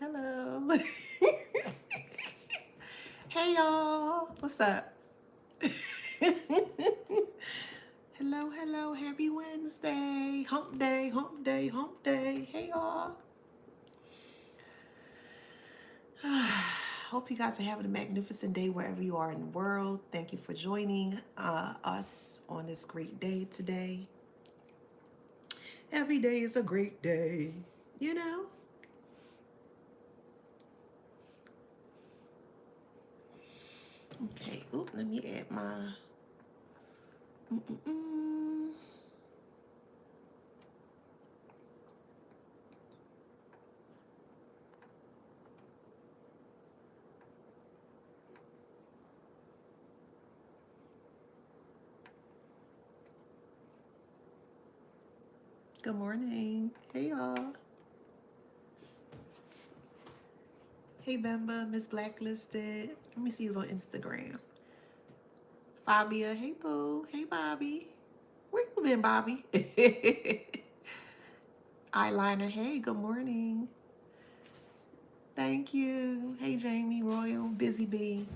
Hello. Hey y'all. What's up? Hello, hello. Happy Wednesday. Hump day, hump day, hump day. Hey y'all. Hope you guys are having a magnificent day wherever you are in the world. Thank you for joining us on this great day today. Every day is a great day, you know? Okay. Oop, let me add my. Mm-mm-mm. Good morning. Hey y'all. Hey Bemba, Miss Blacklisted. Let me see who's on Instagram. Fabia, hey Boo. Hey Bobby. Where you been, Bobby? Eyeliner, hey, good morning. Thank you. Hey Jamie, Royal, Busy Bee,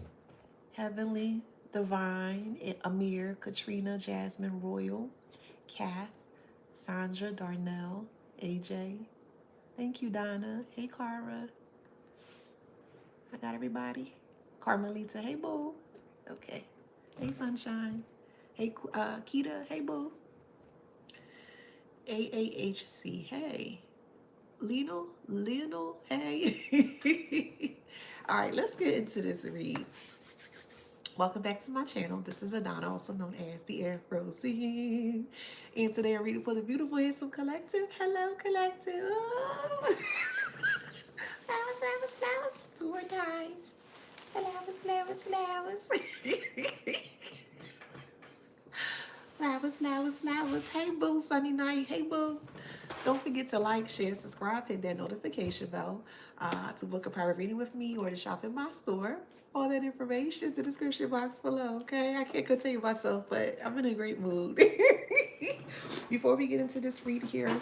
Heavenly, Divine, Amir, Katrina, Jasmine, Royal, Kath, Sandra, Darnell, AJ. Thank you, Donna. Hey Cara. I got everybody. Carmelita, hey Boo. Okay. Hey Sunshine. Hey Kita, hey Boo. AAHC, hey. Lionel, hey. All right, let's get into this read. Welcome back to my channel. This is Adana, also known as the Afro Scene. And today I'm reading for the beautiful, handsome collective. Hello, collective. Oh. Flowers, flowers, flowers. 2 more times. Flowers, flowers, flowers. Flowers, flowers, flowers. Hey, boo, sunny night. Hey, boo. Don't forget to like, share, subscribe, hit that notification bell to book a private reading with me or to shop in my store. All that information is in the description box below, okay? I can't contain myself, but I'm in a great mood. Before we get into this read here,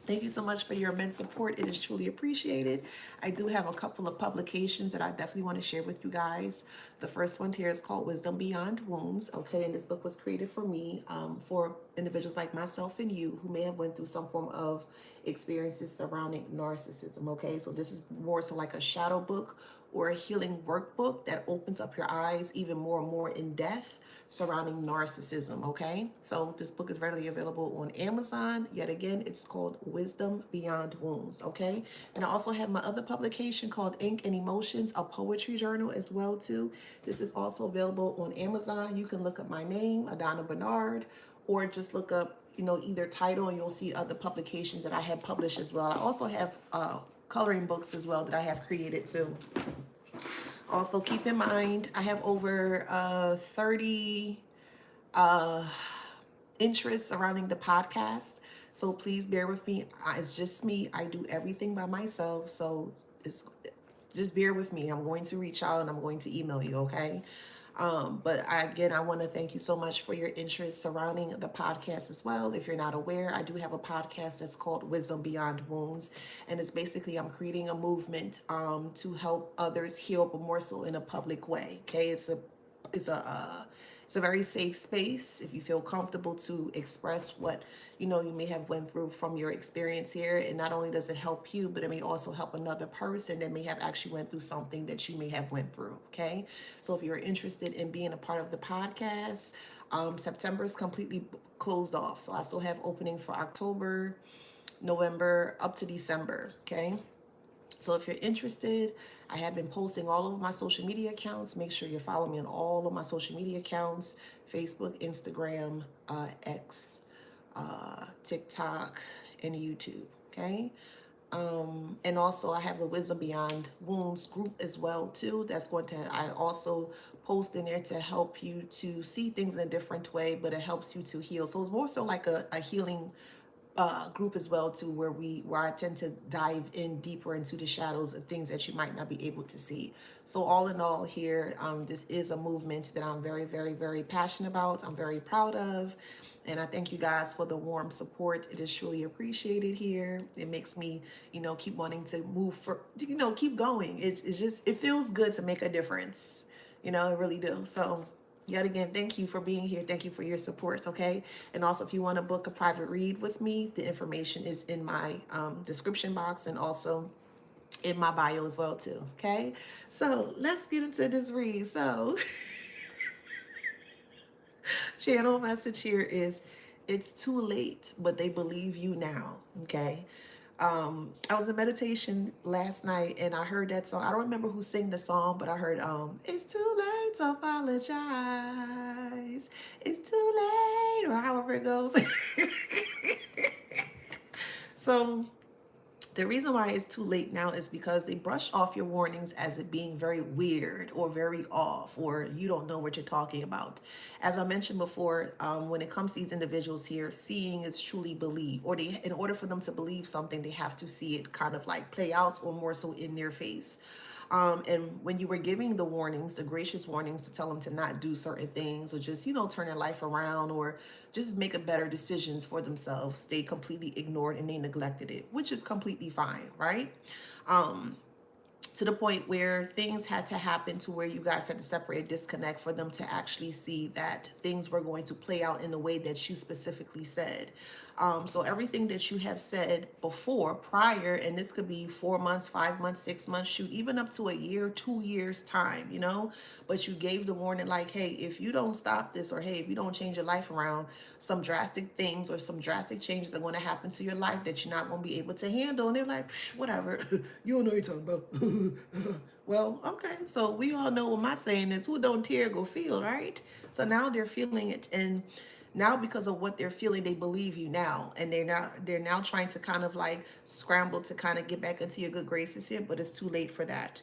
thank you so much for your immense support. It is truly appreciated. I do have a couple of publications that I definitely want to share with you guys. The first one here is called Wisdom Beyond Wounds. Okay, and this book was created for me, for individuals like myself and you who may have went through some form of experiences surrounding narcissism. Okay, so this is more so like a shadow book or a healing workbook that opens up your eyes even more and more in depth surrounding narcissism. Okay, so this book is readily available on Amazon. Yet again, it's called Wisdom Beyond Wounds. Okay, and I also have my other publication called Ink and Emotions, a poetry journal as well too. This is also available on Amazon. You can look up my name, Adana Bernard, or just look up, either title, and you'll see other publications that I have published as well. I also have coloring books as well that I have created too. Also, keep in mind, I have over 30 interests surrounding the podcast. So please bear with me. It's just me. I do everything by myself. So just bear with me. I'm going to reach out and I'm going to email you, okay? But again, I want to thank you so much for your interest surrounding the podcast as well. If you're not aware, I do have a podcast that's called Wisdom Beyond Wounds. And it's basically, I'm creating a movement to help others heal, but more so in a public way. Okay, it's a very safe space if you feel comfortable to express what you may have went through from your experience here. And not only does it help you, but it may also help another person that may have actually went through something that you may have went through. Okay, so if you're interested in being a part of the podcast, September is completely closed off, so I still have openings for October, November, up to December. Okay, so if you're interested, I have been posting all over my social media accounts. Make sure you're following me on all of my social media accounts: Facebook, Instagram, X, TikTok, and YouTube. Okay. And also I have the Wisdom Beyond Wounds group as well too. I also post in there to help you to see things in a different way, but it helps you to heal. So it's more so like a healing group as well too, where I tend to dive in deeper into the shadows of things that you might not be able to see. So all in all here, this is a movement that I'm very, very, very passionate about. I'm very proud of. And I thank you guys for the warm support. It is truly appreciated here. It makes me, keep wanting to move for, keep going. It's just, it feels good to make a difference. It really do. So yet again, thank you for being here. Thank you for your support. Okay. And also, if you want to book a private read with me, the information is in my description box and also in my bio as well too. Okay. So let's get into this read. So channel message here is, it's too late, but they believe you now. Okay. I was in meditation last night and I heard that song. I don't remember who sang the song, but I heard it's too late to apologize. It's too late, or however it goes. So the reason why it's too late now is because they brush off your warnings as it being very weird or very off, or you don't know what you're talking about. As I mentioned before, when it comes to these individuals here, seeing is truly believe, or in order for them to believe something, they have to see it kind of like play out, or more so in their face. And when you were giving the warnings, the gracious warnings to tell them to not do certain things, or just, turn their life around, or just make a better decisions for themselves, they completely ignored and they neglected it, which is completely fine, right? To the point where things had to happen to where you guys had to separate, disconnect for them to actually see that things were going to play out in the way that you specifically said. So everything that you have said before, prior, and this could be 4 months, 5 months, 6 months, shoot, even up to a year, 2 years time, but you gave the warning like, hey, if you don't stop this, or hey, if you don't change your life around, some drastic things or some drastic changes are going to happen to your life that you're not going to be able to handle. And they're like, whatever, you don't know what you're talking about. Well, okay, so we all know what my saying is, who don't tear go feel, right? So now they're feeling it, and now because of what they're feeling, they believe you now, and they're now trying to kind of like scramble to kind of get back into your good graces here, but it's too late for that.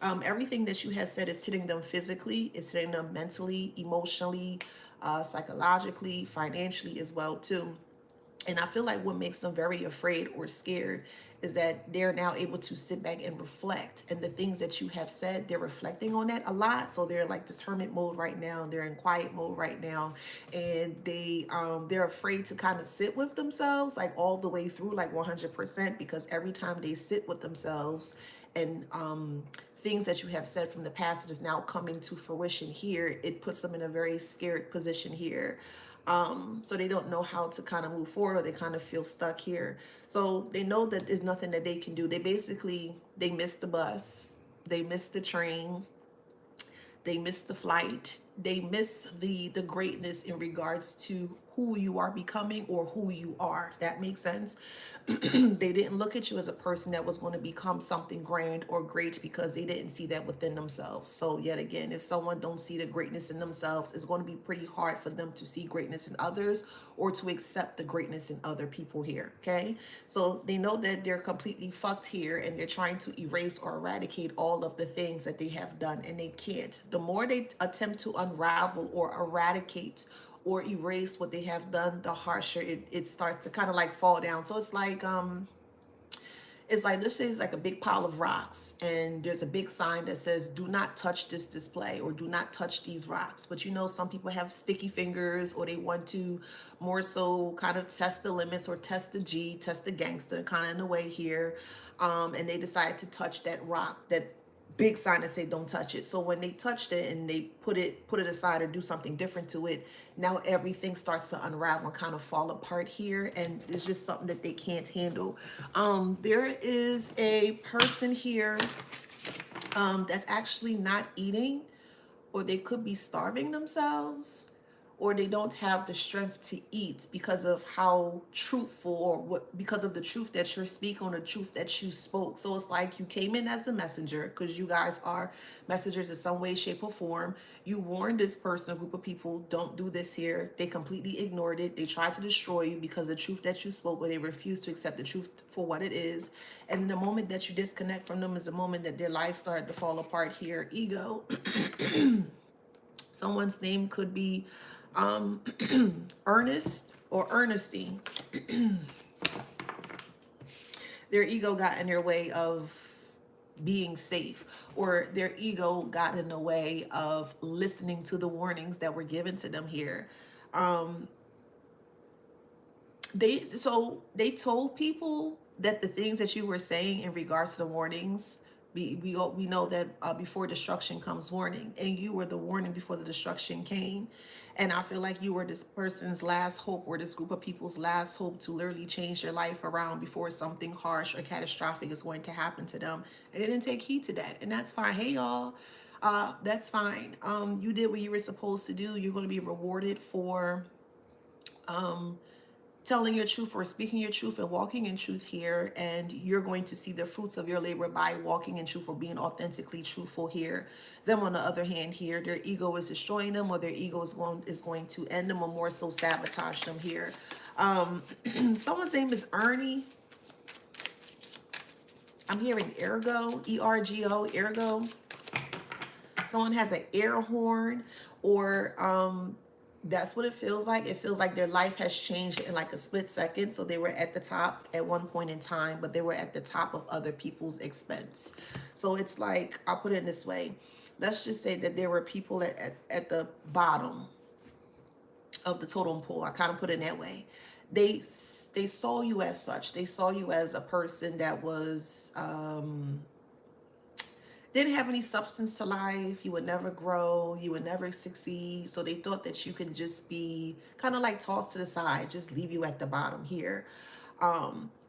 Everything that you have said is hitting them physically, it's hitting them mentally, emotionally, psychologically, financially as well too. And I feel like what makes them very afraid or scared is that they're now able to sit back and reflect. And the things that you have said, they're reflecting on that a lot. So they're like this hermit mode right now. They're in quiet mode right now. And they're afraid to kind of sit with themselves like all the way through, like 100%, because every time they sit with themselves and things that you have said from the past that is now coming to fruition here, it puts them in a very scared position here. So they don't know how to kind of move forward, or they kind of feel stuck here. So they know that there's nothing that they can do. They missed the bus, they missed the train, they miss the flight, they miss the greatness in regards to who you are becoming or who you are. That makes sense. They didn't look at you as a person that was going to become something grand or great because they didn't see that within themselves. So yet again, if someone don't see the greatness in themselves, it's going to be pretty hard for them to see greatness in others or to accept the greatness in other people here. Okay, so they know that they're completely fucked here, and they're trying to erase or eradicate all of the things that they have done, and they can't. The more they attempt to unravel or eradicate or erase what they have done, the harsher it starts to kind of like fall down. So it's like, this is like a big pile of rocks, and there's a big sign that says do not touch this display, or do not touch these rocks. But some people have sticky fingers, or they want to more so kind of test the limits, or test the gangster kind of in a way here. And they decide to touch that rock, that big sign that say don't touch it. So when they touched it and they put it aside or do something different to it, now everything starts to unravel and kind of fall apart here, and it's just something that they can't handle. There is a person here that's actually not eating, or they could be starving themselves, or they don't have the strength to eat because of how truthful, or because of the truth that you're speaking, or the truth that you spoke. So it's like you came in as a messenger, because you guys are messengers in some way, shape, or form. You warned this person, a group of people, don't do this here. They completely ignored it. They tried to destroy you because the truth that you spoke, or they refused to accept the truth for what it is. And then the moment that you disconnect from them is the moment that their life started to fall apart here. Ego. Someone's name could be Ernest or Ernestine. Their ego got in their way of being safe, or their ego got in the way of listening to the warnings that were given to them here. they told people that the things that you were saying in regards to the warnings, we know that before destruction comes warning, and you were the warning before the destruction came. And I feel like you were this person's last hope, or this group of people's last hope, to literally change their life around before something harsh or catastrophic is going to happen to them. And they didn't take heed to that, and that's fine. Hey y'all, that's fine. You did what you were supposed to do. You're going to be rewarded for telling your truth or speaking your truth and walking in truth here, and you're going to see the fruits of your labor by walking in truth or being authentically truthful here. Them on the other hand here, their ego is destroying them, or their ego is going to end them, or more so sabotage them here. Someone's name is Ernie. I'm hearing ergo, E-R-G-O, ergo. Someone has an air horn, or that's what it feels like. It feels like their life has changed in like a split second. So they were at the top at one point in time, but they were at the top of other people's expense. So it's like, I'll put it in this way. Let's just say that there were people at the bottom of the totem pole. I kind of put it that way. They saw you as such. They saw you as a person that was didn't have any substance to life. You would never grow. You would never succeed. So they thought that you could just be kind of like tossed to the side, just leave you at the bottom here.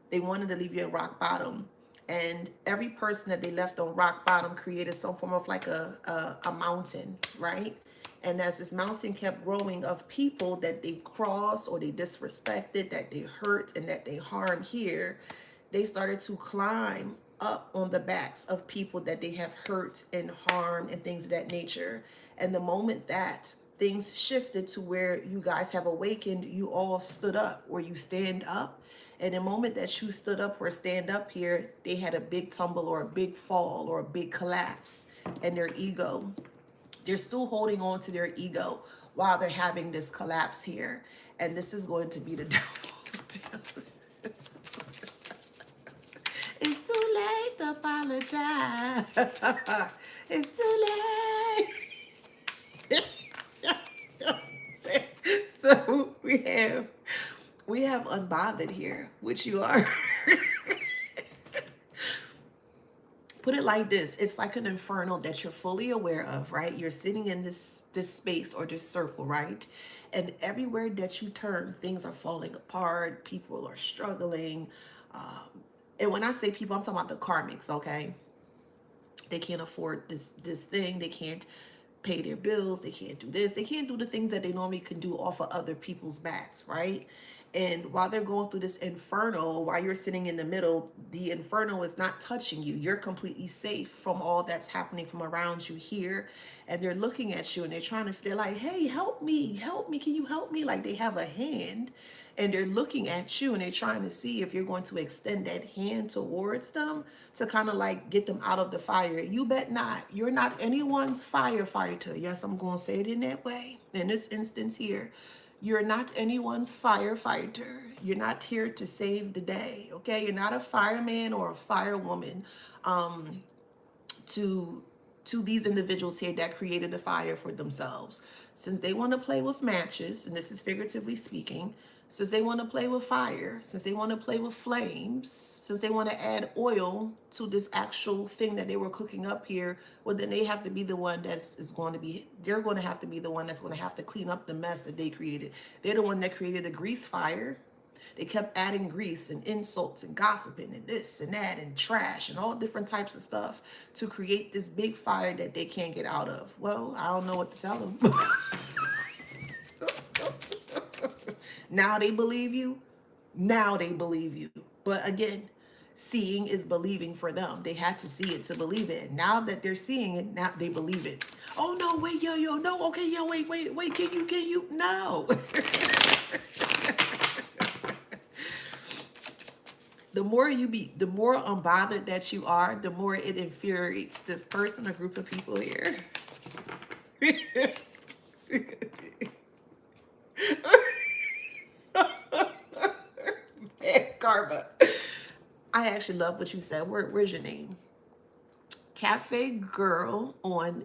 They wanted to leave you at rock bottom. And every person that they left on rock bottom created some form of like a mountain, right? And as this mountain kept growing of people that they crossed or they disrespected, that they hurt and that they harmed here, they started to climb up on the backs of people that they have hurt and harmed and things of that nature. And the moment that things shifted to where you guys have awakened, you all stood up, or you stand up. And the moment that you stood up or stand up here, they had a big tumble or a big fall or a big collapse. And their ego, they're still holding on to their ego while they're having this collapse here. And this is going to be the devil. It's too late to apologize. It's too late. So we have unbothered here, which you are. Put it like this. It's like an inferno that you're fully aware of, right? You're sitting in this space or this circle, right? And everywhere that you turn, things are falling apart. People are struggling. And when I say people, I'm talking about the karmics, okay? They can't afford this thing. They can't pay their bills. They can't do this. They can't do the things that they normally can do off of other people's backs, right? And while they're going through this inferno, while you're sitting in the middle, the inferno is not touching you. You're completely safe from all that's happening from around you here. And they're looking at you and they're like, hey, help me, can you help me? Like they have a hand and they're looking at you and they're trying to see if you're going to extend that hand towards them to kind of like get them out of the fire. You bet not. You're not anyone's firefighter. Yes, I'm going to say it in that way. In this instance here, you're not anyone's firefighter. You're not here to save the day, okay? You're not a fireman or a firewoman to these individuals here that created the fire for themselves. Since they want to play with matches, and this is figuratively speaking, since they want to play with fire, since they want to play with flames, since they want to add oil to this actual thing that they were cooking up here, well, then they have to be the one they're going to have to be the one that's going to have to clean up the mess that they created. They're the one that created the grease fire. They kept adding grease and insults and gossiping and this and that and trash and all different types of stuff to create this big fire that they can't get out of. Well, I don't know what to tell them. Now they believe you. Now they believe you. But again, seeing is believing for them. They had to see it to believe it. Now that they're seeing it, now they believe it. Oh no, wait, yo, no, okay, yo, wait, can you, no. The more unbothered that you are, the more it infuriates this person or group of people here. Karma. I actually love what you said. Where's your name? Cafe Girl on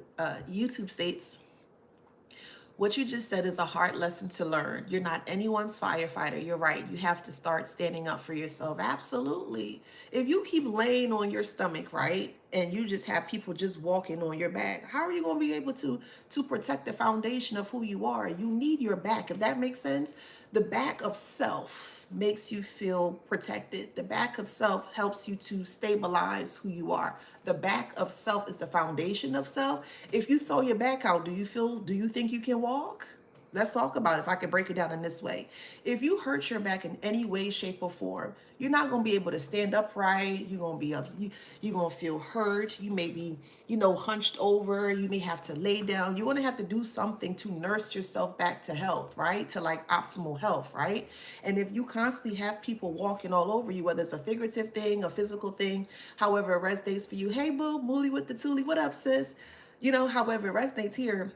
YouTube states, What you just said is a hard lesson to learn. You're not anyone's firefighter. You're right. You have to start standing up for yourself. Absolutely. If you keep laying on your stomach, right, and you just have people just walking on your back, how are you going to be able to protect the foundation of who you are? You need your back. If that makes sense, the back of self makes you feel protected. The back of self helps you to stabilize who you are. The back of self is the foundation of self. If you throw your back out, do you think you can walk? Let's talk about it, if I could break it down in this way. If you hurt your back in any way, shape, or form, you're not going to be able to stand upright. You're going to be up. You're going to feel hurt. You may be, hunched over. You may have to lay down. You're going to have to do something to nurse yourself back to health, right? To like optimal health, right? And if you constantly have people walking all over you, whether it's a figurative thing, a physical thing, however it resonates for you. Hey, boo, Mooley with the Toolie. What up, sis? However it resonates here.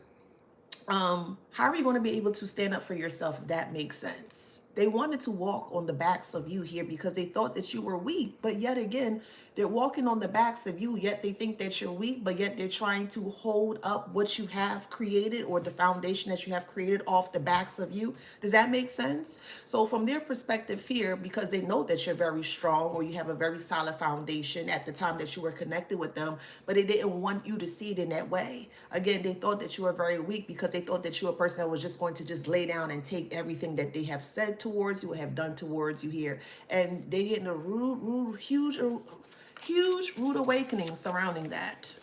How are you going to be able to stand up for yourself if that makes sense? They wanted to walk on the backs of you here because they thought that you were weak. But yet again, they're walking on the backs of you, yet they think that you're weak, but yet they're trying to hold up what you have created or the foundation that you have created off the backs of you. Does that make sense? So from their perspective here, because they know that you're very strong or you have a very solid foundation at the time that you were connected with them, but they didn't want you to see it in that way. Again, they thought that you were very weak because they thought that you were a person that was just going to just lay down and take everything that they have said towards you or have done towards you here. And they getting a huge rude awakening surrounding that.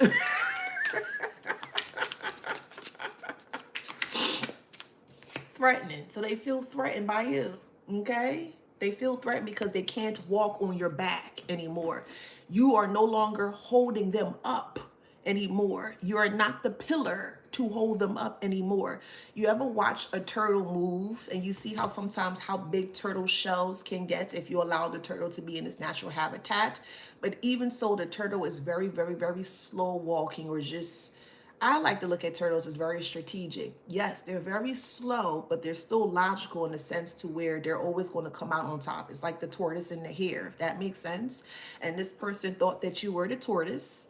Threatening. So they feel threatened by you. Okay? They feel threatened because they can't walk on your back anymore. You are no longer holding them up anymore. You are not the pillar to hold them up anymore. You ever watch a turtle move and you see how sometimes how big turtle shells can get if you allow the turtle to be in its natural habitat? But even so, the turtle is very, very, very slow walking, or just, I like to look at turtles as very strategic. Yes, they're very slow, but they're still logical in the sense to where they're always going to come out on top. It's like the tortoise and the hare, if that makes sense. And this person thought that you were the tortoise.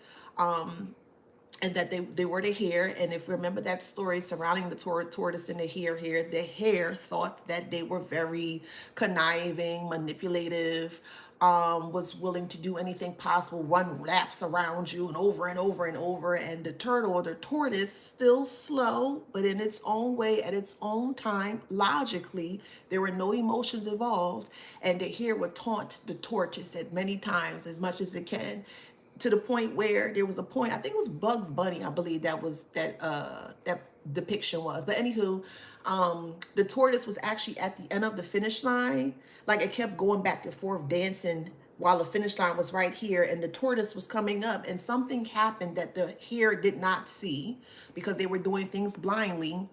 And that they were the hare. And if you remember that story surrounding the tortoise and the hare here, the hare thought that they were very conniving, manipulative, was willing to do anything possible, run laps around you and over and over and over. And the turtle or the tortoise, still slow, but in its own way, at its own time, logically, there were no emotions involved. And the hare would taunt the tortoise at many times, as much as it can, to the point where there was a point, I think it was Bugs Bunny, I believe that depiction was. But anywho, the tortoise was actually at the end of the finish line. Like, it kept going back and forth dancing while the finish line was right here, and the tortoise was coming up, and something happened that the hare did not see because they were doing things blindly,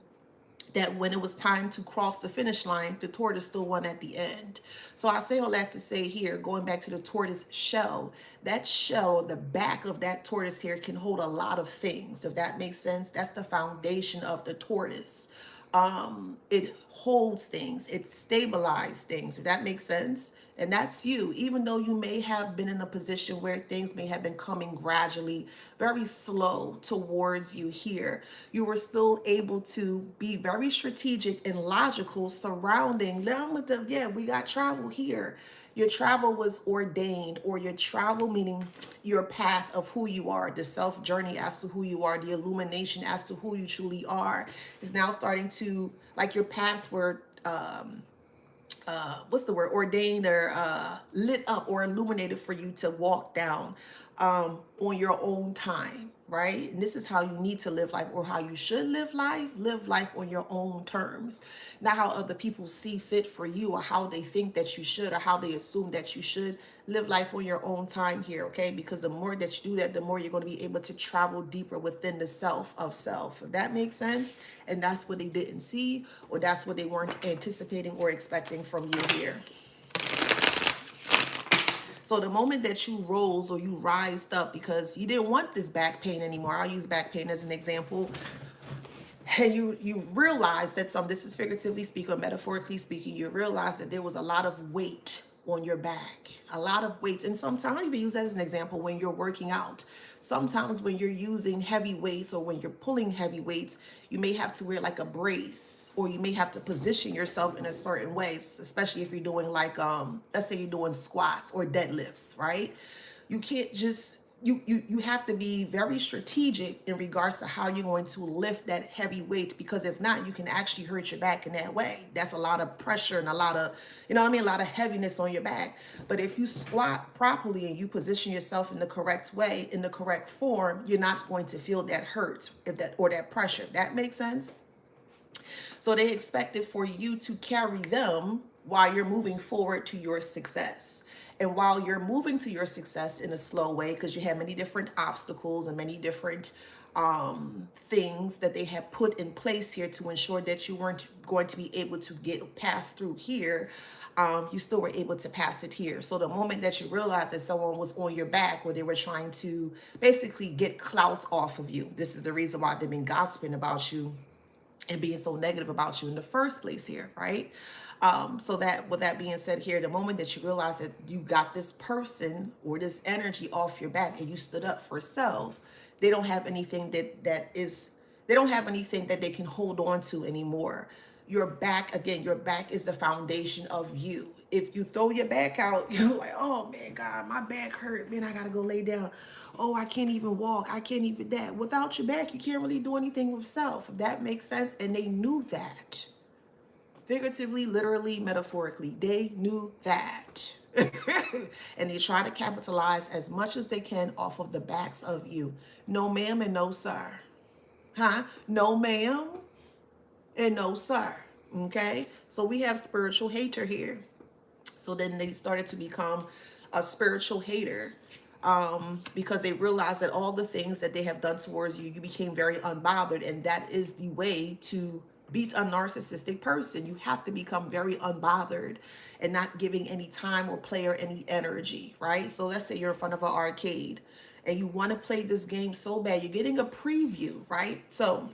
that when it was time to cross the finish line, the tortoise still won at the end. So I say all that to say here, going back to the tortoise shell, that shell, the back of that tortoise here can hold a lot of things. If that makes sense, that's the foundation of the tortoise. It holds things, it stabilizes things, if that makes sense. And that's you, even though you may have been in a position where things may have been coming gradually, very slow towards you here, you were still able to be very strategic and logical surrounding them with the, yeah, we got travel here. Your travel was ordained, or your travel meaning your path of who you are, the self journey as to who you are, the illumination as to who you truly are is now starting to, like, your paths were, what's the word, ordained or lit up or illuminated for you to walk down on your own time, right? And this is how you need to live life, or how you should live life on your own terms, not how other people see fit for you, or how they think that you should, or how they assume that you should. Live life on your own time here, okay? Because the more that you do that, the more you're going to be able to travel deeper within the self of self, if that makes sense. And that's what they didn't see, or that's what they weren't anticipating or expecting from you here. So the moment that you rose or you rised up because you didn't want this back pain anymore, I'll use back pain as an example, and you realize that this is figuratively speaking or metaphorically speaking, you realize that there was a lot of weight on your back, a lot of weights. And sometimes I even use that as an example when you're working out. Sometimes when you're using heavy weights or when you're pulling heavy weights, you may have to wear like a brace, or you may have to position yourself in a certain way, especially if you're doing like, let's say you're doing squats or deadlifts, right? You can't just, you have to be very strategic in regards to how you're going to lift that heavy weight, because if not, you can actually hurt your back in that way. That's a lot of pressure and a lot of, you know what I mean, a lot of heaviness on your back. But if you squat properly and you position yourself in the correct way, in the correct form, you're not going to feel that hurt, if that, or that pressure. That makes sense? So they expected for you to carry them while you're moving forward to your success. And while you're moving to your success in a slow way, because you have many different obstacles and many different things that they have put in place here to ensure that you weren't going to be able to get passed through here, you still were able to pass it here. So the moment that you realized that someone was on your back, or they were trying to basically get clout off of you, this is the reason why they've been gossiping about you and being so negative about you in the first place here, right? So that, with that being said here, the moment that you realize that you got this person or this energy off your back and you stood up for self, they don't have anything they don't have anything that they can hold on to anymore. Your back, again, your back is the foundation of you. If you throw your back out, you're like, oh man, God, my back hurt. Man, I gotta go lay down. Oh, I can't even walk. I can't even that. Without your back, you can't really do anything with self. If that makes sense. And they knew that. Figuratively, literally, metaphorically, they knew that. And they try to capitalize as much as they can off of the backs of you. No ma'am and no sir. Huh? No ma'am and no sir. Okay? So we have spiritual hater here. So then they started to become a spiritual hater, because they realized that all the things that they have done towards you, you became very unbothered. And that is the way to beat a narcissistic person. You have to become very unbothered and not giving any time or play or any energy, right? So let's say you're in front of an arcade and you want to play this game so bad. You're getting a preview, right? So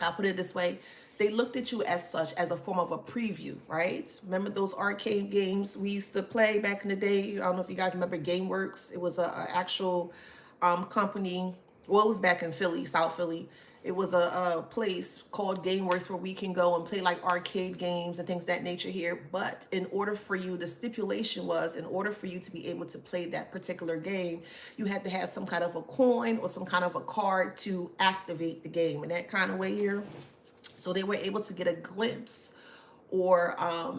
I'll put it this way. They looked at you as such, as a form of a preview, right? Remember those arcade games we used to play back in the day? I don't know if you guys remember GameWorks. It was a actual company. Well, it was back in Philly, South Philly. It was a place called GameWorks where we can go and play like arcade games and things of that nature here. But in order for you, the stipulation was, in order for you to be able to play that particular game, you had to have some kind of a coin or some kind of a card to activate the game in that kind of way here. So they were able to get a glimpse or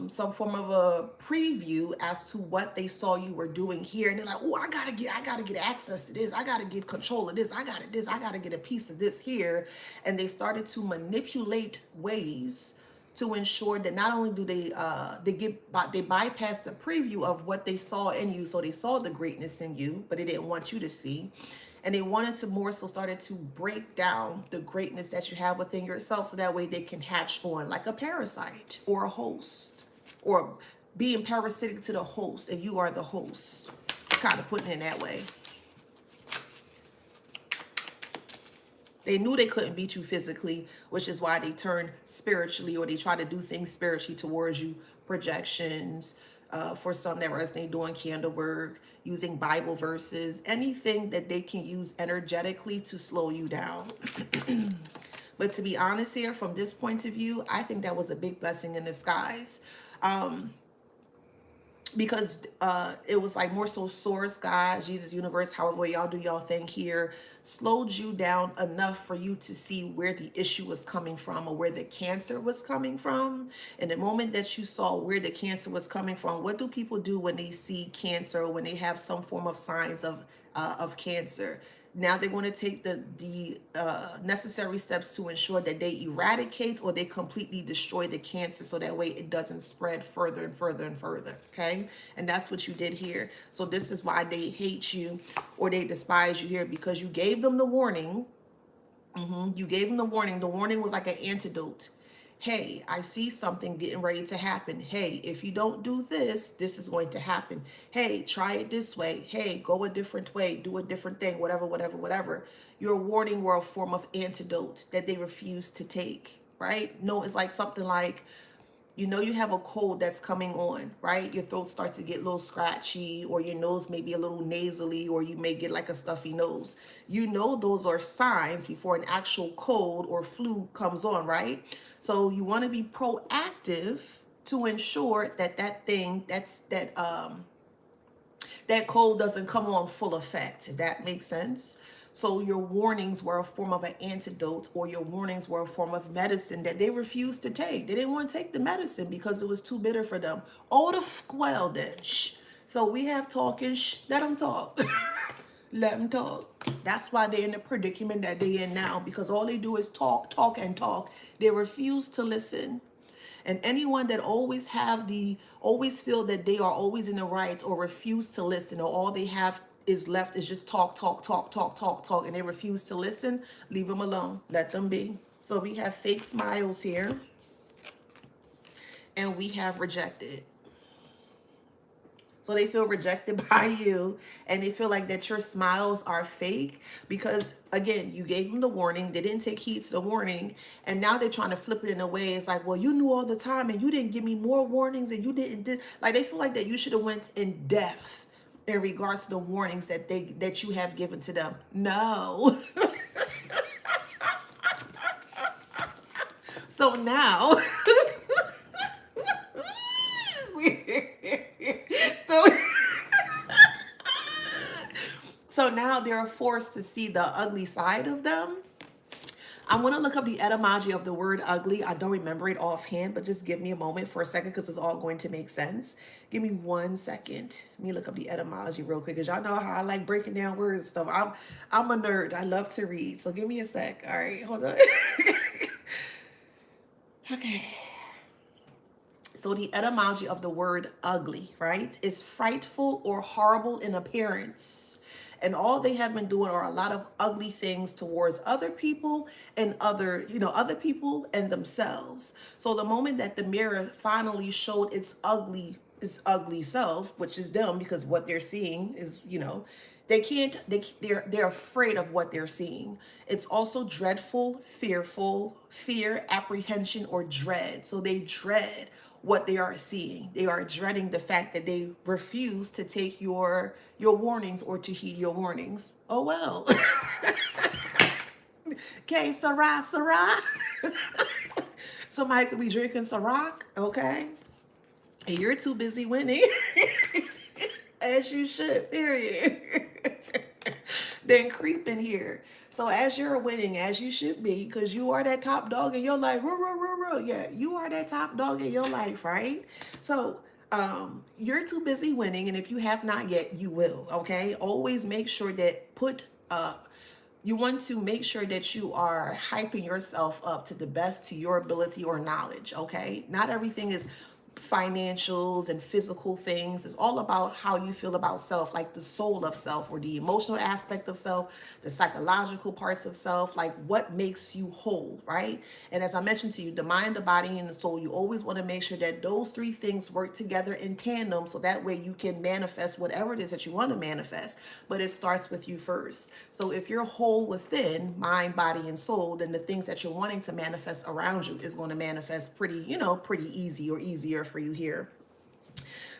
some form of a preview as to what they saw you were doing here. And they're like, oh, I gotta get access to this. I gotta get control of this. I gotta get a piece of this here. And they started to manipulate ways to ensure that not only do they bypass the preview of what they saw in you. So they saw the greatness in you, but they didn't want you to see. And they wanted to more so started to break down the greatness that you have within yourself, so that way they can hatch on like a parasite or a host, or being parasitic to the host and you are the host, kind of putting it in that way. They knew they couldn't beat you physically, which is why they turned spiritually, or they try to do things spiritually towards you. Projections, for some that resonate doing candle work, using Bible verses, anything that they can use energetically to slow you down. But to be honest here, from this point of view, I think that was a big blessing in disguise. Because it was like more so source, God, Jesus, universe, however y'all do y'all thing here, slowed you down enough for you to see where the issue was coming from, or where the cancer was coming from. And the moment that you saw where the cancer was coming from, what do people do when they see cancer, or when they have some form of signs of cancer? Now they want to take the necessary steps to ensure that they eradicate or they completely destroy the cancer, so that way it doesn't spread further and further and further, okay? And that's what you did here. So this is why they hate you or they despise you here, because you gave them the warning. You gave them the warning. The warning was like an antidote. Hey, I see something getting ready to happen. Hey, if you don't do this, this is going to happen. Hey, try it this way. Hey, go a different way. Do a different thing. Whatever, whatever, whatever. Your warning were a form of antidote that they refused to take, right? No, it's like something like, You know you have a cold that's coming on, right? Your throat starts to get a little scratchy, or your nose may be a little nasally, or you may get like a stuffy nose. You know those are signs before an actual cold or flu comes on, right? So you want to be proactive to ensure that that cold doesn't come on full effect, if that makes sense. So your warnings were a form of an antidote, or your warnings were a form of medicine that they refused to take. They didn't want to take the medicine because it was too bitter for them. Oh, the well then. Shh. So we have talking. Shh. Let them talk. Let them talk. That's why they're in the predicament that they're in now, because all they do is talk, talk, and talk. They refuse to listen. And anyone that always feel that they are always in the right, or refuse to listen, or all they have is left is just talk, talk, talk, talk, talk, talk, and they refuse to listen, leave them alone. Let them be. So we have fake smiles here, and we have rejected. So they feel rejected by you, and they feel like that your smiles are fake because, again, you gave them the warning. They didn't take heed to the warning. And now they're trying to flip it in a way. It's like, well, you knew all the time and you didn't give me more warnings, and you didn't. Like, they feel like that you should have went in depth in regards to the warnings that you have given to them. No. So now, so so now they're forced to see the ugly side of them. I want to look up the etymology of the word ugly. I don't remember it offhand, but just give me a moment for a second because it's all going to make sense. Give me 1 second. Let me look up the etymology real quick because y'all know how I like breaking down words and stuff. I'm a nerd. I love to read. So give me a sec. All right, hold on. Okay. So the etymology of the word ugly, right, is frightful or horrible in appearance. And all they have been doing are a lot of ugly things towards other people and other people and themselves. So the moment that the mirror finally showed its ugly self, which is them, because what they're seeing is, they can't, they're afraid of what they're seeing. It's also dreadful, fearful, fear, apprehension, or dread. So they dread what they are seeing. They are dreading the fact that they refuse to take your warnings or to heed your warnings. Oh well. Okay, Sarah. Somebody could be drinking Ciroc, okay? And you're too busy winning. As you should, period. Then creep in here. So as you're winning, as you should be, because you are that top dog in your life. Yeah, you are that top dog in your life, right? So you're too busy winning, and if you have not yet, you will. Okay. Always make sure that you want to make sure that you are hyping yourself up to the best to your ability or knowledge. Okay. Not everything is financials and physical things. It's all about how you feel about self, like the soul of self, or the emotional aspect of self, the psychological parts of self, like what makes you whole, right? And as I mentioned to you, the mind, the body, and the soul, you always want to make sure that those three things work together in tandem, so that way you can manifest whatever it is that you want to manifest. But it starts with you first. So if you're whole within mind, body, and soul, then the things that you're wanting to manifest around you is going to manifest pretty easy, or easier for you here.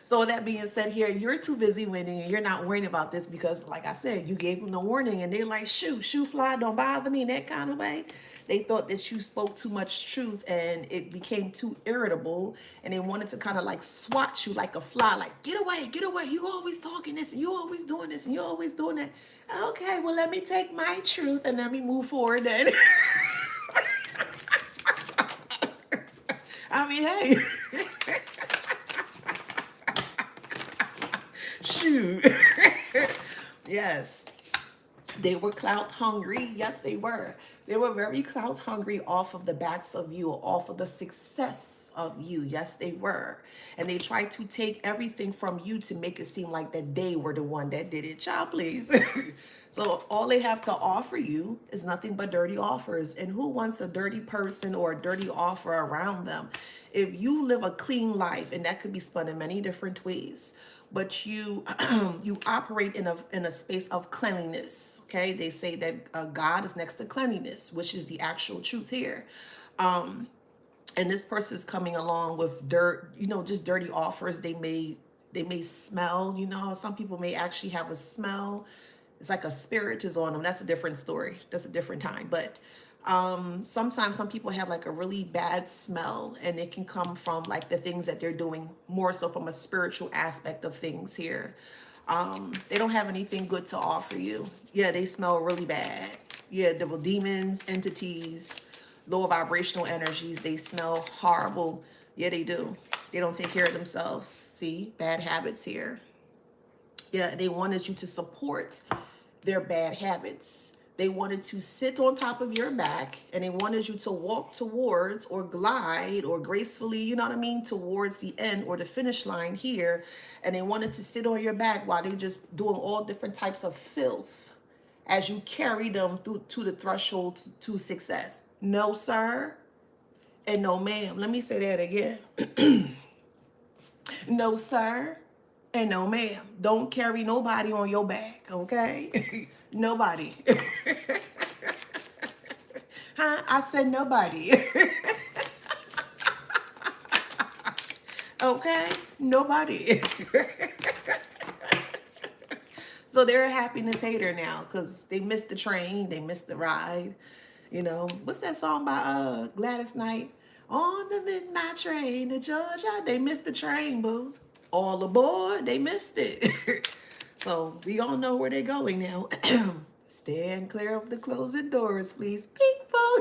So with that being said here, you're too busy winning and you're not worrying about this because, like I said, you gave them the warning and they're like, shoo fly, don't bother me, in that kind of way. They thought that you spoke too much truth and it became too irritable, and they wanted to kind of like swat you like a fly, like, get away, you always talking this and you always doing this and you always doing that. Okay, well, let me take my truth and let me move forward then. I mean, hey. Shoot. Yes. They were clout hungry. Yes, they were. They were very clout hungry off of the backs of you, off of the success of you. Yes, they were. And they tried to take everything from you to make it seem like that they were the one that did it. Child, please. So all they have to offer you is nothing but dirty offers. And who wants a dirty person or a dirty offer around them? If you live a clean life, and that could be spun in many different ways, but you you operate in a space of cleanliness. Okay, they say that God is next to cleanliness, which is the actual truth here. and this person is coming along with dirt, just dirty offers. They may smell, some people may actually have a smell. It's like a spirit is on them. That's a different story. That's a different time. But sometimes some people have like a really bad smell, and it can come from like the things that they're doing, more so from a spiritual aspect of things here. They don't have anything good to offer you. Yeah, they smell really bad. Yeah, there were demons, entities, lower vibrational energies. They smell horrible. Yeah, they do. They don't take care of themselves. See, bad habits here. Yeah, they wanted you to support their bad habits. They wanted to sit on top of your back, and they wanted you to walk towards or glide or gracefully, you know what I mean, towards the end or the finish line here. And they wanted to sit on your back while they just doing all different types of filth as you carry them through to the threshold to success. No, sir, and no, ma'am. Let me say that again. No, sir, and no, ma'am. Don't carry nobody on your back, okay? Nobody. Huh? I said nobody. Okay? Nobody. So they're a happiness hater now because they missed the train, they missed the ride. What's that song by Gladys Knight? On the midnight train to Georgia. They missed the train, boo. All aboard, they missed it. So we all know where they're going now. Stand clear of the closing doors, please, people.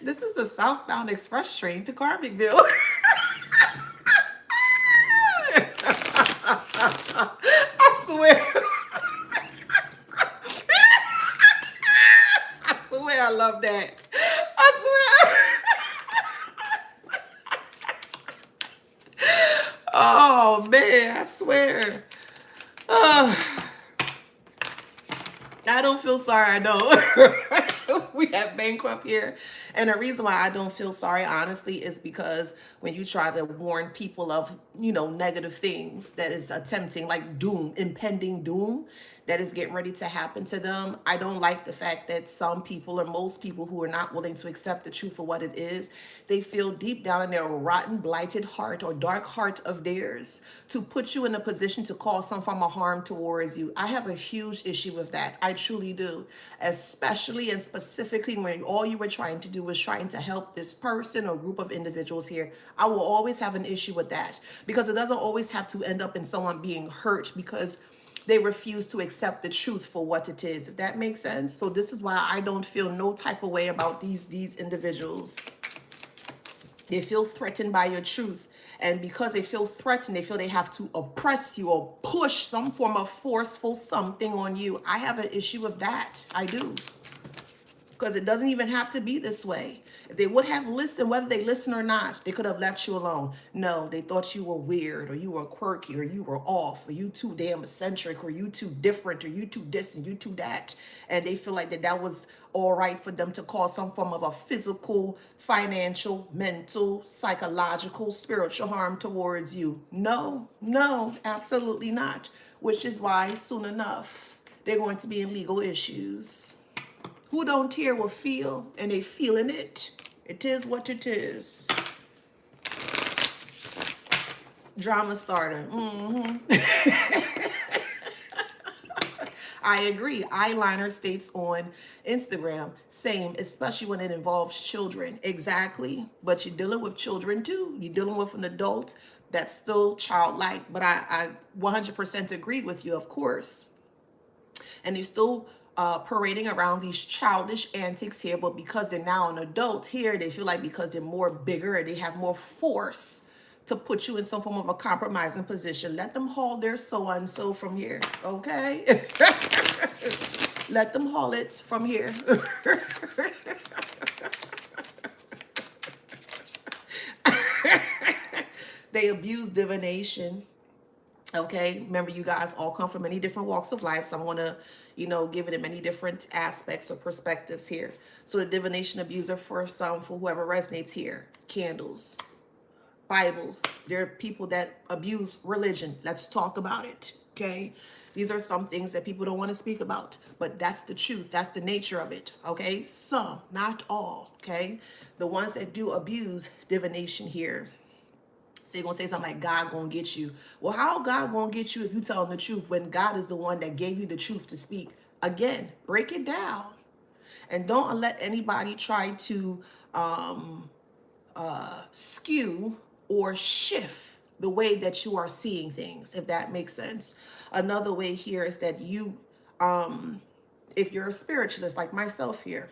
This is a southbound express train to Carmicville. I swear. I swear I love that. I swear. Oh, man, I swear. I don't feel sorry, I know. We have bankrupt here. And the reason why I don't feel sorry, honestly, is because when you try to warn people of, negative things that is attempting, like doom, impending doom, that is getting ready to happen to them, I don't like the fact that some people, or most people who are not willing to accept the truth for what it is, they feel deep down in their rotten, blighted heart or dark heart of theirs to put you in a position to cause some form of harm towards you. I have a huge issue with that. I truly do. Especially and specifically when all you were trying to do was trying to help this person or group of individuals here. I will always have an issue with that because it doesn't always have to end up in someone being hurt because they refuse to accept the truth for what it is, if that makes sense. So this is why I don't feel no type of way about these individuals. They feel threatened by your truth. And because they feel threatened, they feel they have to oppress you or push some form of forceful something on you. I have an issue with that. I do. Because it doesn't even have to be this way. If they would have listened, whether they listen or not, they could have left you alone. No, they thought you were weird, or you were quirky, or you were off, or you too damn eccentric, or you too different, or you too this and you too that. And they feel like that was all right for them to cause some form of a physical, financial, mental, psychological, spiritual harm towards you. No, no, absolutely not. Which is why soon enough, they're going to be in legal issues. Who don't hear will feel, and they feeling it. It is what it is. Drama starter. I agree. Eyeliner states on Instagram, same, especially when it involves children. Exactly. But you're dealing with children too. You're dealing with an adult that's still childlike. But I 100% agree with you, of course. And you're still parading around these childish antics here, but because they're now an adult here, they feel like because they're more bigger and they have more force to put you in some form of a compromising position. Let them haul their so-and-so from here, okay? Let them haul it from here. They abuse divination. Okay, remember you guys all come from many different walks of life, so I'm going to, give it in many different aspects or perspectives here. So the divination abuser, for some, for whoever resonates here, candles, Bibles. There are people that abuse religion. Let's talk about it, okay? These are some things that people don't want to speak about, but that's the truth. That's the nature of it. Okay. Some, not all. Okay. The ones that do abuse divination here. So you're gonna say something like God gonna get you. Well, how God gonna get you if you tell him the truth when God is the one that gave you the truth to speak? Again, break it down. And don't let anybody try to skew or shift the way that you are seeing things, if that makes sense. Another way here is that you, if you're a spiritualist like myself here,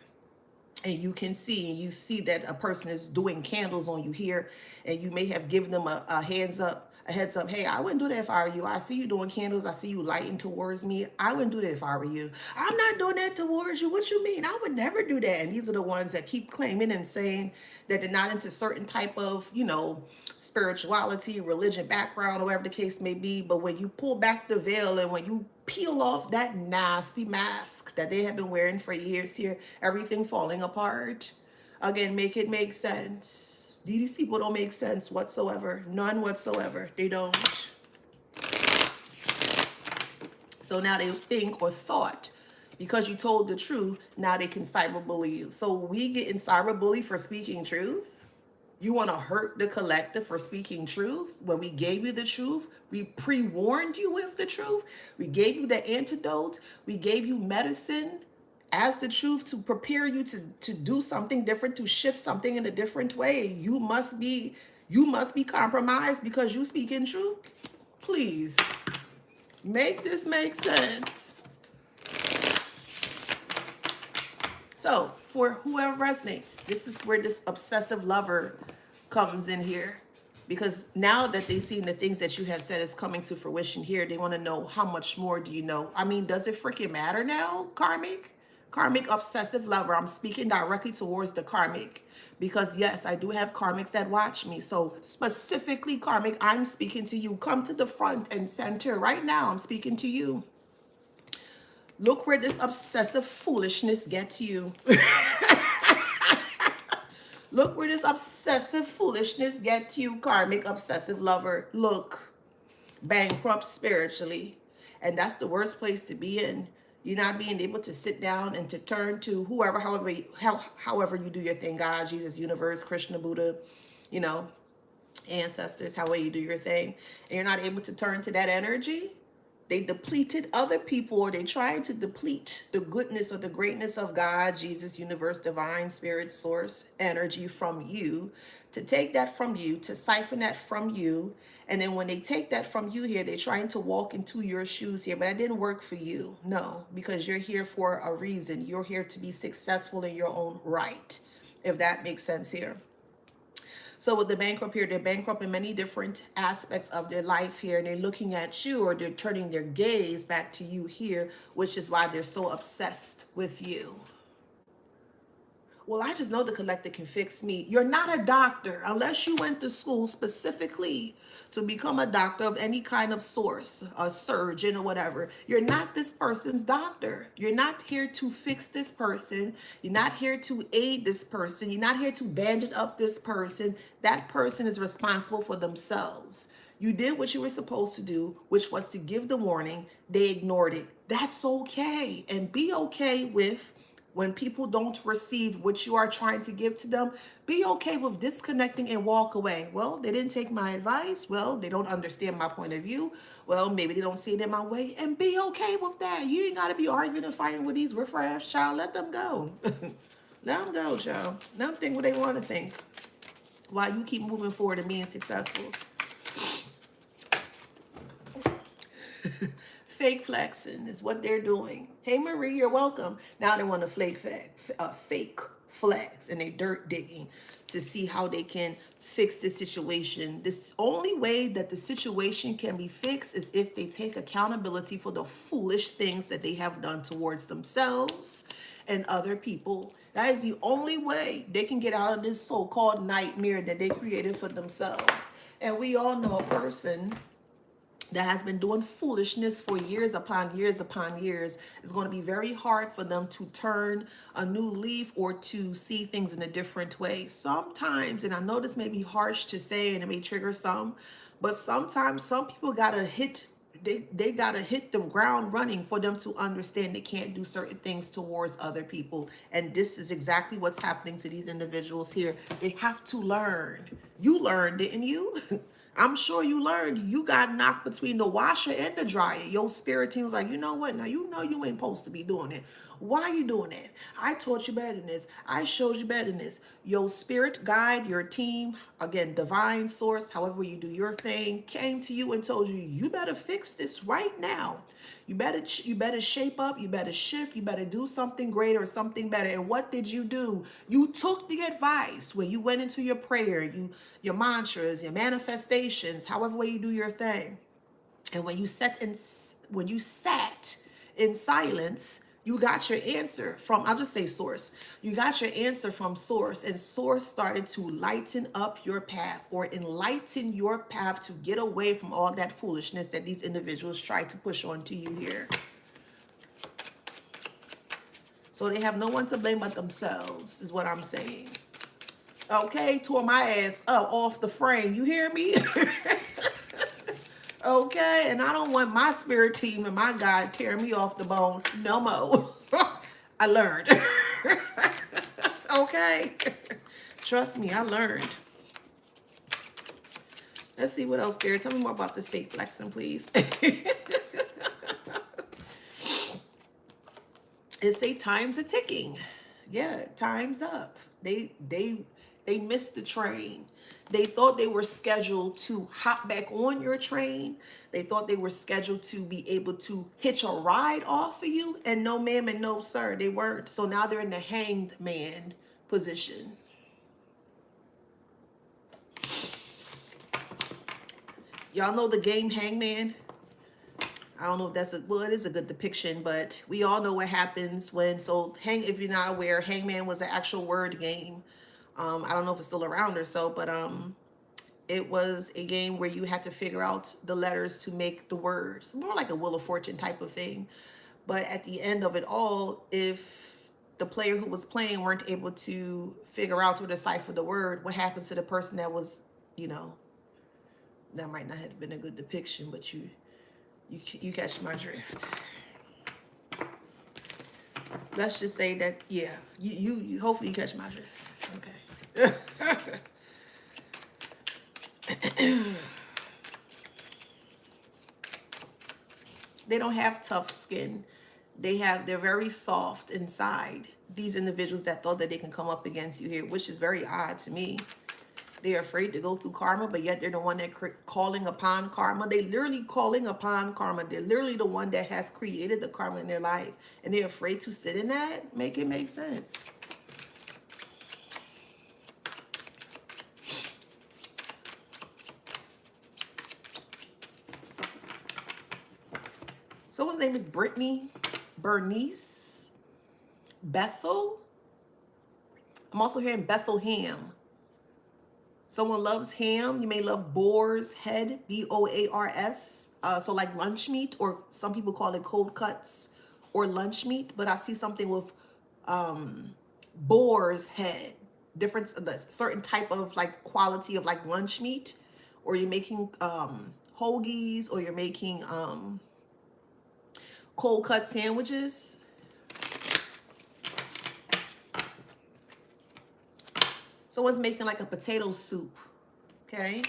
and you see that a person is doing candles on you here, and you may have given them a heads up, hey, I wouldn't do that if I were you. I see you doing candles, I see you lighting towards me. I wouldn't do that if I were you. I'm not doing that towards you. What you mean? I would never do that. And these are the ones that keep claiming and saying that they're not into certain type of, spirituality, religion background, or whatever the case may be. But when you pull back the veil and when you peel off that nasty mask that they have been wearing for years here, everything falling apart. Again, make it make sense. These people don't make sense whatsoever. None whatsoever. They don't. So now they think or thought because you told the truth, now they can cyberbully you. So we get in cyberbully for speaking truth. You want to hurt the collective for speaking truth? When we gave you the truth, we pre-warned you with the truth. We gave you the antidote. We gave you medicine as the truth to prepare you to do something different, to shift something in a different way. You must be compromised because you speak in truth. Please make this make sense. So for whoever resonates, this is where this obsessive lover comes in here. Because now that they've seen the things that you have said is coming to fruition here, they want to know how much more do you know? I mean, does it freaking matter now, karmic? Karmic obsessive lover. I'm speaking directly towards the karmic. Because yes, I do have karmics that watch me. So specifically karmic, I'm speaking to you. Come to the front and center. Right now, I'm speaking to you. Look where this obsessive foolishness gets you. Look where this obsessive foolishness gets you, karmic obsessive lover. Look, bankrupt spiritually. And that's the worst place to be in. You're not being able to sit down and to turn to whoever, however you do your thing, God, Jesus, universe, Krishna, Buddha, ancestors, however you do your thing. And you're not able to turn to that energy. They depleted other people, or they trying to deplete the goodness or the greatness of God, Jesus, universe, divine, spirit, source, energy from you, to take that from you, to siphon that from you. And then when they take that from you here, they're trying to walk into your shoes here. But that didn't work for you. No, because you're here for a reason. You're here to be successful in your own right, if that makes sense here. So with the bankrupt here, they're bankrupt in many different aspects of their life here. And they're looking at you, or they're turning their gaze back to you here, which is why they're so obsessed with you. Well, I just know the collective can fix me. You're not a doctor unless you went to school specifically to become a doctor of any kind of source, a surgeon or whatever. You're not this person's doctor. You're not here to fix this person. You're not here to aid this person. You're not here to bandage up this person. That person is responsible for themselves. You did what you were supposed to do, which was to give the warning. They ignored it. That's okay. And be okay with when people don't receive what you are trying to give to them. Be okay with disconnecting and walk away. Well, they didn't take my advice. Well, they don't understand my point of view. Well, maybe they don't see it in my way. And be okay with that. You ain't got to be arguing and fighting with these riffraff, child. Let them go. Let them go, child. Let them think what they want to think while you keep moving forward and being successful. Fake flexing is what they're doing. Hey, Marie, you're welcome. Now they want to fake flex, and they dirt digging to see how they can fix this situation. This only way that the situation can be fixed is if they take accountability for the foolish things that they have done towards themselves and other people. That is the only way they can get out of this so-called nightmare that they created for themselves. And we all know a person that has been doing foolishness for years upon years upon years. It's going to be very hard for them to turn a new leaf or to see things in a different way. Sometimes, and I know this may be harsh to say and it may trigger some, but sometimes some people got to hit they got to hit the ground running for them to understand they can't do certain things towards other people. And this is exactly what's happening to these individuals here. They have to learn. You learned, didn't you? I'm sure you learned. You got knocked between the washer and the dryer. Your spirit team was like, you know what? Now you know you ain't supposed to be doing it. Why are you doing that? I taught you better than this. I showed you better than this. Your spirit guide, your team, again, divine source, however you do your thing, came to you and told you, you better fix this right now. You better shape up, you better shift, you better do something greater or something better. And what did you do? You took the advice when you went into your prayer, your mantras, your manifestations, however way you do your thing. And when you sat in silence, you got your answer from, I'll just say source. You got your answer from source, and source started to lighten up your path or enlighten your path to get away from all that foolishness that these individuals tried to push onto you here. So they have no one to blame but themselves, is what I'm saying. Okay, tore my ass up off the frame. You hear me? Okay, and I don't want my spirit team and my God tearing me off the bone no more. I learned. Okay. Trust me, I learned. Let's see what else, Spirit. Tell me more about this fake flexing, please. It's a time's a ticking. Yeah, time's up. They missed the train. They thought they were scheduled to hop back on your train. They thought they were scheduled to be able to hitch a ride off of you. And no, ma'am, and no, sir, they weren't. So now they're in the hanged man position. Y'all know the game Hangman? I don't know if that's well, it is a good depiction, but we all know what happens when, if you're not aware, Hangman was an actual word game. I don't know if it's still around or so, but it was a game where you had to figure out the letters to make the words. More like a Wheel of Fortune type of thing. But at the end of it all, if the player who was playing weren't able to figure out or decipher the word, what happens to the person that was, that might not have been a good depiction, but you catch my drift. Let's just say that, yeah, you hopefully you catch my drift. Okay. They don't have tough skin. They're very soft inside. These individuals that thought that they can come up against you here, which is very odd to me. They're afraid to go through karma, but yet they're the one that calling upon karma. They literally calling upon karma. They're literally the one that has created the karma in their life. And they're afraid to sit in that. Make it make sense. Someone's name is Brittany, Bernice, Bethel. I'm also hearing Bethlehem. Someone loves ham. You may love boar's head, B-O-A-R-S. So like lunch meat, or some people call it cold cuts or lunch meat. But I see something with boar's head. Certain type of like quality of like lunch meat. Or you're making hoagies, or you're making cold cut sandwiches. Someone's making like a potato soup, okay?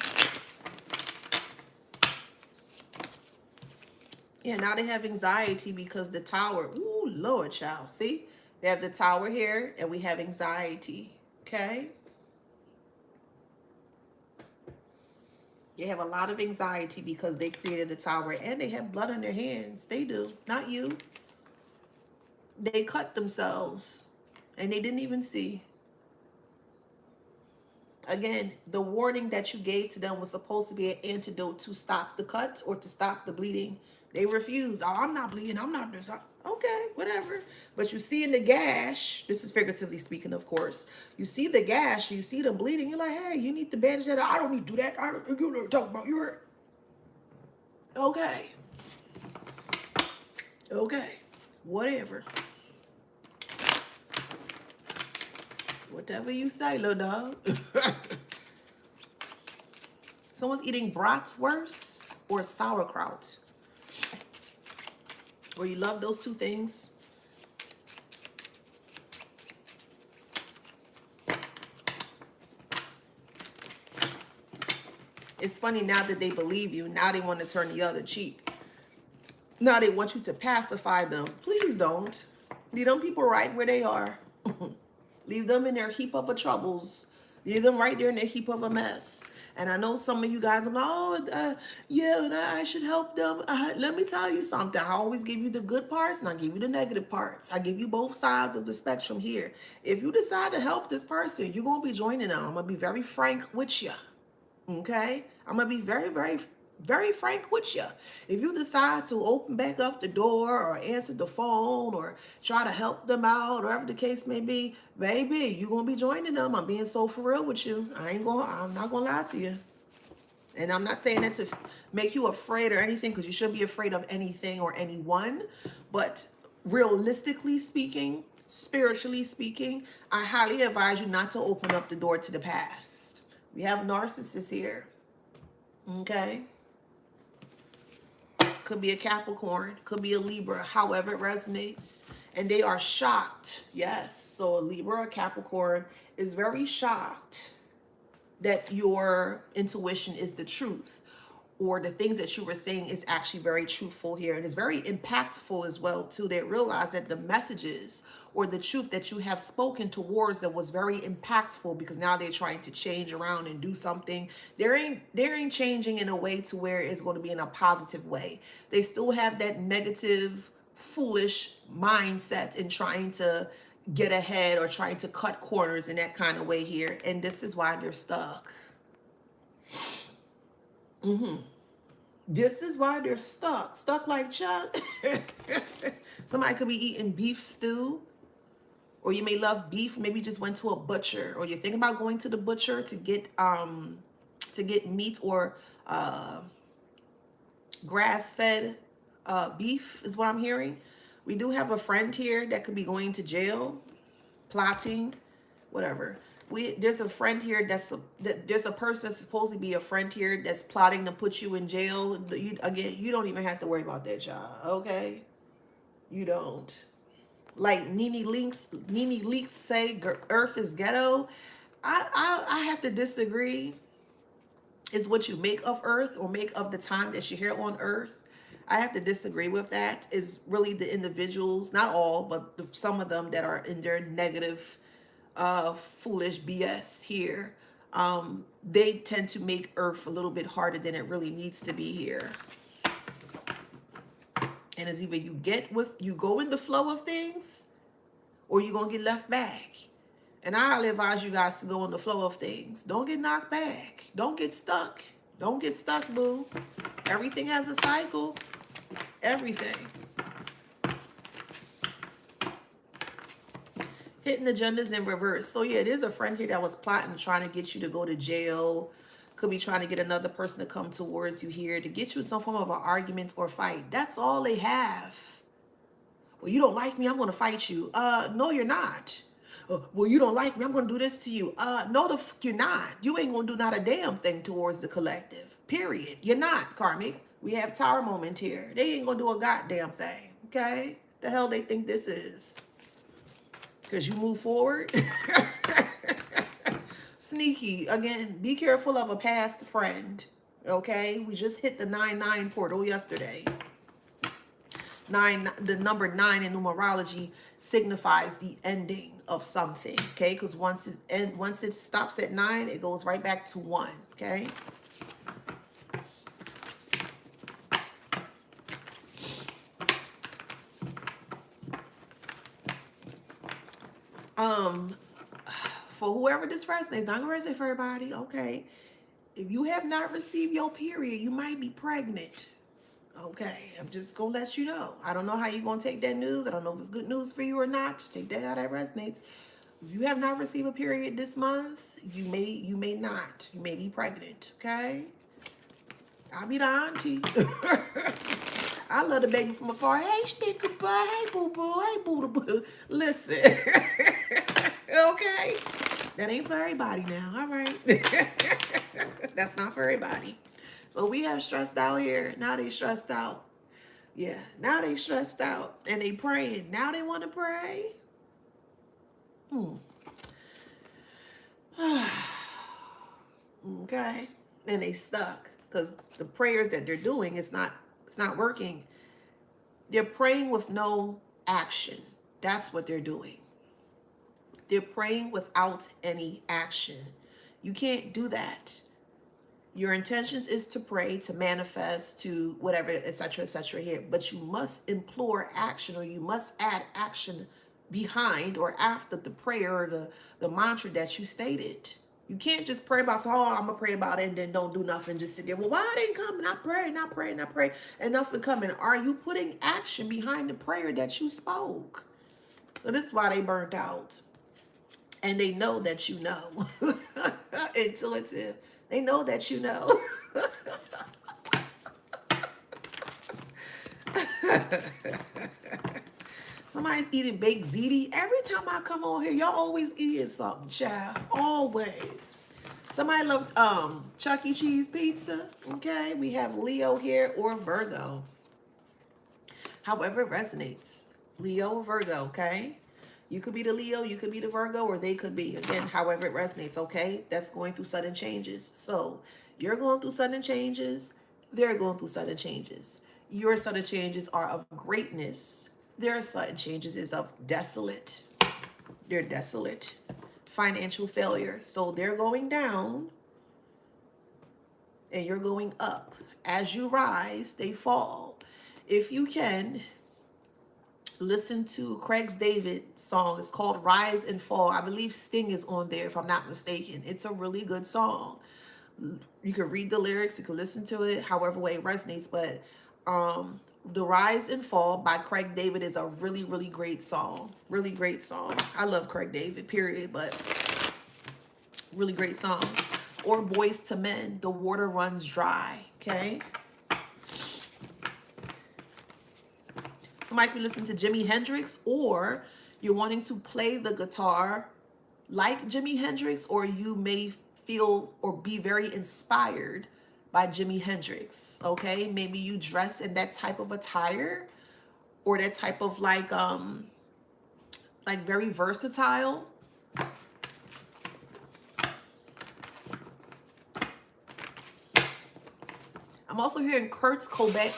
Yeah, now they have anxiety because the tower, ooh, Lord, child. See, they have the tower here, and we have anxiety, okay? They have a lot of anxiety because they created the tower, and they have blood on their hands. They do, not you. They cut themselves, and they didn't even see. Again, the warning that you gave to them was supposed to be an antidote to stop the cut or to stop the bleeding. They refused. Oh, I'm not bleeding. I'm not this. Okay, whatever. But you see in the gash, this is figuratively speaking, of course. You see the gash, you see them bleeding. You're like, hey, you need to bandage that. I don't need to do that. You never talk about you hurt. Okay. Okay. Whatever. Whatever you say, little dog. Someone's eating bratwurst or sauerkraut. Or you love those two things. It's funny now that they believe you. Now they want to turn the other cheek. Now they want you to pacify them. Please don't. Leave them people right where they are. Leave them in their heap of a troubles. Leave them right there in their heap of a mess. And I know some of you guys are like, oh, yeah, I should help them. Let me tell you something. I always give you the good parts and I give you the negative parts. I give you both sides of the spectrum here. If you decide to help this person, you're going to be joining them. I'm going to be very frank with you. Okay? I'm going to be very, very, very frank with you. If you decide to open back up the door or answer the phone or try to help them out, or whatever the case may be, baby, you're going to be joining them. I'm being so for real with you. I'm not going to lie to you. And I'm not saying that to make you afraid or anything, because you shouldn't be afraid of anything or anyone. But realistically speaking, spiritually speaking, I highly advise you not to open up the door to the past. We have narcissists here. Okay? Could be a Capricorn, could be a Libra, however it resonates. And they are shocked. Yes. So a Libra or Capricorn is very shocked that your intuition is the truth, or the things that you were saying is actually very truthful here. And it's very impactful as well too. They realize that the messages or the truth that you have spoken towards them was very impactful, because now they're trying to change around and do something. They ain't changing in a way to where it's going to be in a positive way. They still have that negative, foolish mindset in trying to get ahead or trying to cut corners in that kind of way here. And this is why they're stuck. This is why they're stuck. Stuck like Chuck. Somebody could be eating beef stew, or you may love beef. Maybe you just went to a butcher, or you're thinking about going to the butcher to get meat or grass-fed beef is what I'm hearing. We do have a friend here that could be going to jail, plotting, whatever. There's a friend here there's a person that's supposed to be a friend here that's plotting to put you in jail. You don't even have to worry about that, y'all. Okay, you don't. Like Nene Leaks say, Earth is ghetto. I have to disagree. Is what you make of Earth, or make of the time that you're here on Earth. I have to disagree with that. Is really the individuals, not all, but some of them that are in their negative, foolish BS here. They tend to make Earth a little bit harder than it really needs to be here. And it's either you go in the flow of things, or you're gonna get left back. And I highly advise you guys to go in the flow of things. Don't get knocked back. Don't get stuck. Don't get stuck, boo. Everything has a cycle. Everything. Hitting agendas in reverse. So yeah, there's a friend here that was plotting, trying to get you to go to jail. Could be trying to get another person to come towards you here to get you in some form of an argument or fight. That's all they have. Well, you don't like me, I'm going to fight you. No, you're not. Well, you don't like me, I'm going to do this to you. No, the fuck you're not. You ain't going to do not a damn thing towards the collective. Period. You're not, karmic. We have tower moment here. They ain't going to do a goddamn thing. Okay? The hell they think this is? Because you move forward. Sneaky. Again, be careful of a past friend. Okay? We just hit the 9-9 portal yesterday. The number 9 in numerology signifies the ending of something. Okay? Because once it stops at 9, it goes right back to 1. Okay? For whoever this resonates, not gonna resonate for everybody. Okay, if you have not received your period, you might be pregnant. Okay, I'm just gonna let you know. I don't know how you're gonna take that news. I don't know if it's good news for you or not. Take that how that resonates. If you have not received a period this month, you may not. You may be pregnant. Okay, I'll be the auntie. I love the baby from afar. Hey, stinker butt. Hey, boo boo. Hey, boo boo. Listen. Okay. That ain't for everybody now. All right. That's not for everybody. So we have stressed out here. Now they stressed out. Yeah, now they stressed out and they praying. Now they want to pray. Hmm. Okay. And they stuck because the prayers that they're doing, it's not working. They're praying with no action. That's what they're doing. They're praying without any action. You can't do that. Your intentions is to pray, to manifest, to whatever, etc., here. But you must implore action, or you must add action behind or after the prayer or the mantra that you stated. You can't just pray about, oh, I'm going to pray about it and then don't do nothing. Just sit there. Well, why didn't come? And I pray, and I pray, and I pray, and nothing coming. Are you putting action behind the prayer that you spoke? So this is why they burnt out. And they know that you know. Intuitive. They know that you know. Somebody's eating baked ziti. Every time I come on here, y'all always eating something, child. Always. Somebody loved Chuck E. Cheese pizza. Okay, we have Leo here or Virgo. However it resonates. Leo or Virgo, okay? You could be the Leo, you could be the Virgo, or they could be, again, however it resonates, okay? That's going through sudden changes. So you're going through sudden changes. They're going through sudden changes. Your sudden changes are of greatness. Their sudden changes is of desolate. They're desolate. Financial failure. So they're going down and you're going up. As you rise, they fall. If you can, listen to Craig's David song. It's called Rise and Fall. I believe Sting is on there, if I'm not mistaken. It's a really good song. You can read the lyrics, you can listen to it however way it resonates, but the Rise and Fall by Craig David is a really, really great song. Really great song. I love Craig David, period, but really great song. Or Boys to Men, The Water Runs Dry, okay? Somebody can listen to Jimi Hendrix, or you're wanting to play the guitar like Jimi Hendrix, or you may feel or be very inspired by Jimi Hendrix, okay? Maybe you dress in that type of attire, or that type of like very versatile. I'm also hearing Kurt Cobain.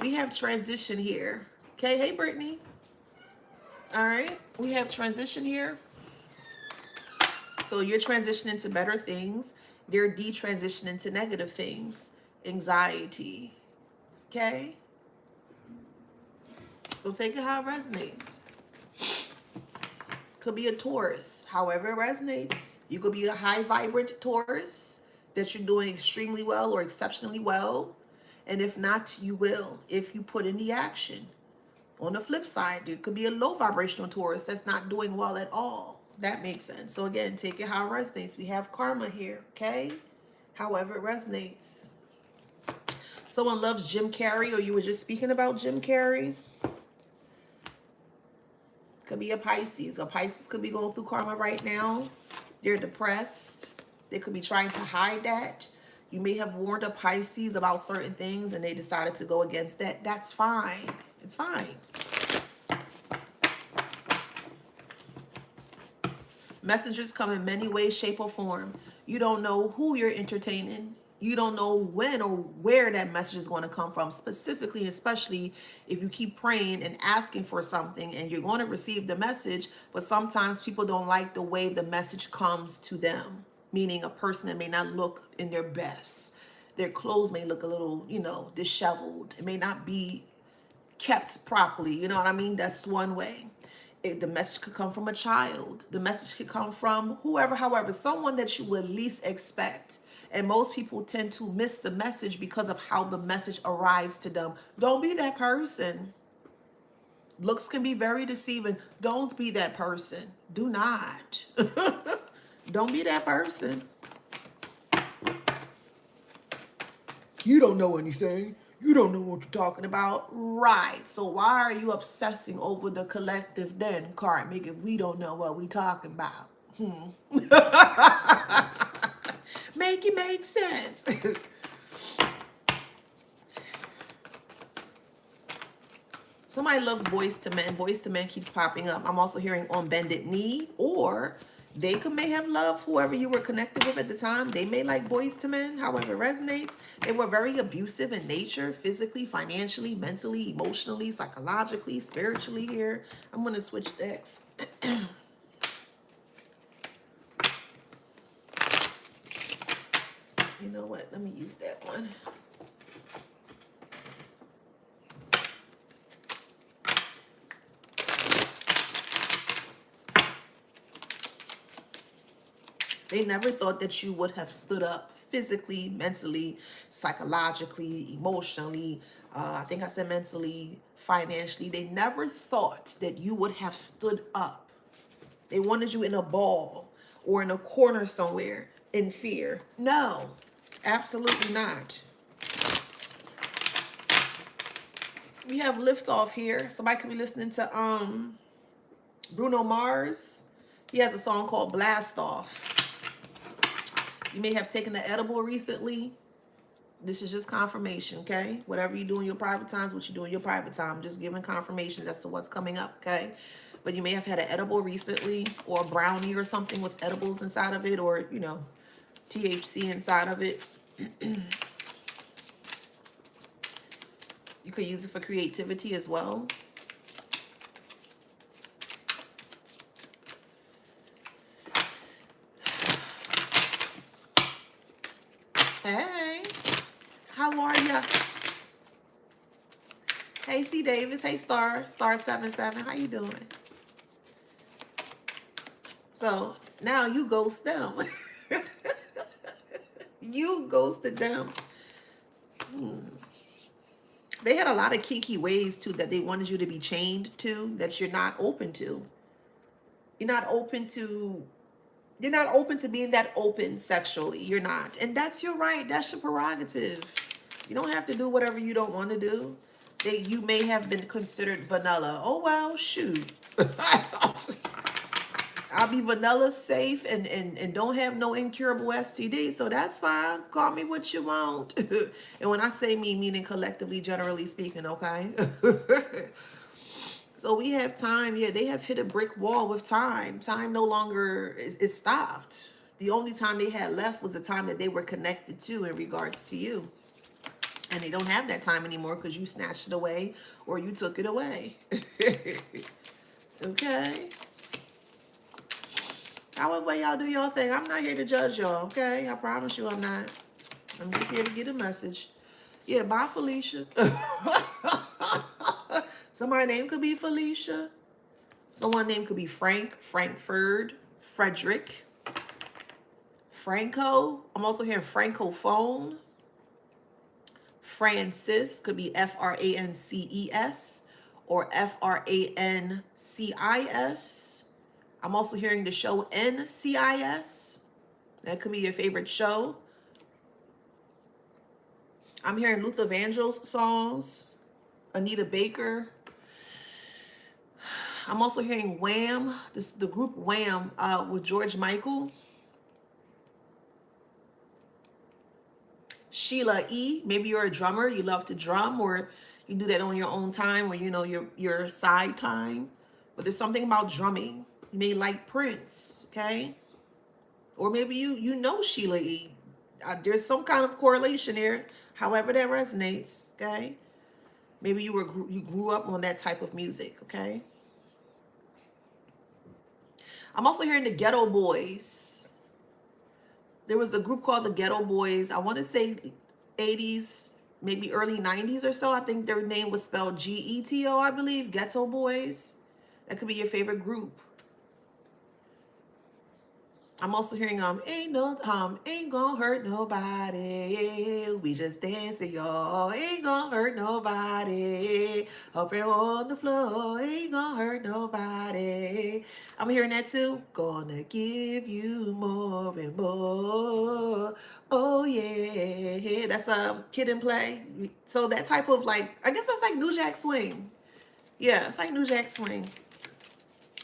We have transition here. Okay, hey Brittany. All right, we have transition here. So you're transitioning to better things. They're detransitioning to negative things. Anxiety. Okay? So take it how it resonates. Could be a Taurus. However it resonates. You could be a high vibrant Taurus that you're doing extremely well or exceptionally well. And if not, you will if you put in the action. On the flip side, there could be a low vibrational Taurus that's not doing well at all. That makes sense. So again, take it how it resonates. We have karma here, okay? However it resonates. Someone loves Jim Carrey, or you were just speaking about Jim Carrey. Could be a Pisces. A Pisces could be going through karma right now. They're depressed. They could be trying to hide that. You may have warned a Pisces about certain things and they decided to go against that. That's fine. It's fine. Messages come in many ways, shape, or form. You don't know who you're entertaining. You don't know when or where that message is going to come from, specifically, especially if you keep praying and asking for something and you're going to receive the message, but sometimes people don't like the way the message comes to them, meaning a person that may not look in their best. Their clothes may look a little, disheveled. It may not be kept properly. You know what I mean? That's one way. The message could come from a child. The message could come from whoever, however, someone that you would least expect. And most people tend to miss the message because of how the message arrives to them. Don't be that person. Looks can be very deceiving. Don't be that person. Do not. Don't be that person. You don't know anything. You don't know what you're talking about. Right. So why are you obsessing over the collective then, karmic, if we don't know what we talking about? Make it make sense. Somebody loves Boys to Men. Boys to Men keeps popping up. I'm also hearing On Bended Knee, or may have loved whoever you were connected with at the time. They may like Boys to Men, however it resonates. They were very abusive in nature, physically, financially, mentally, emotionally, psychologically, spiritually here. I'm going to switch decks. You know what? Let me use that one. They never thought that you would have stood up physically, mentally, psychologically, emotionally. I think I said mentally, financially. They never thought that you would have stood up. They wanted you in a ball or in a corner somewhere in fear. No, absolutely not. We have Liftoff here. Somebody could be listening to Bruno Mars. He has a song called Blast Off. You may have taken the edible recently. This is just confirmation, okay? Whatever you do in your private times, what you do in your private time. Just giving confirmations as to what's coming up, okay? But you may have had an edible recently, or a brownie or something with edibles inside of it, or, you know, THC inside of it. You could use it for creativity as well. Hey, how are ya? Hey, C. Davis. Hey, Star77. How you doing? So now you ghost them. You ghosted them. They had a lot of kinky ways too that they wanted you to be chained to that you're not open to. You're not open to being that open sexually. You're not. And that's your right. That's your prerogative. You don't have to do whatever you don't want to do. You may have been considered vanilla. Oh, well, shoot. I'll be vanilla safe and don't have no incurable STD. So that's fine. Call me what you want. And when I say me, meaning collectively, generally speaking, okay? So we have time. Yeah, they have hit a brick wall with time. Time no longer is stopped. The only time they had left was the time that they were connected to in regards to you. And they don't have that time anymore because you snatched it away or you took it away. Okay? However y'all do your thing. I'm not here to judge y'all, okay? I promise you I'm not. I'm just here to get a message. Yeah, bye, Felicia. Somebody's name could be Felicia. Someone's name could be Frank, Frankfurt, Frederick, Franco. I'm also hearing Francophone. Francis could be Frances or Francis. I'm also hearing the show NCIS. That could be your favorite show. I'm hearing Luther Vandross songs. Anita Baker. I'm also hearing Wham, the group Wham with George Michael. Sheila E. Maybe you're a drummer. You love to drum, or you do that on your own time, or you know your side time. But there's something about drumming. You may like Prince, okay? Or maybe you know Sheila E. There's some kind of correlation there. However that resonates, okay? Maybe you grew up on that type of music, okay? I'm also hearing the Ghetto Boys. There was a group called the Ghetto Boys. I want to say 80s, maybe early 90s or so. I think their name was spelled GETO, I believe. Ghetto Boys. That could be your favorite group. I'm also hearing ain't gonna hurt nobody. We just dancing, y'all. Ain't gonna hurt nobody. Up here on the floor, ain't gonna hurt nobody. I'm hearing that too. Gonna give you more and more. Oh yeah, that's a Kid and Play. So that type of I guess that's like New Jack Swing. Yeah, it's like New Jack Swing.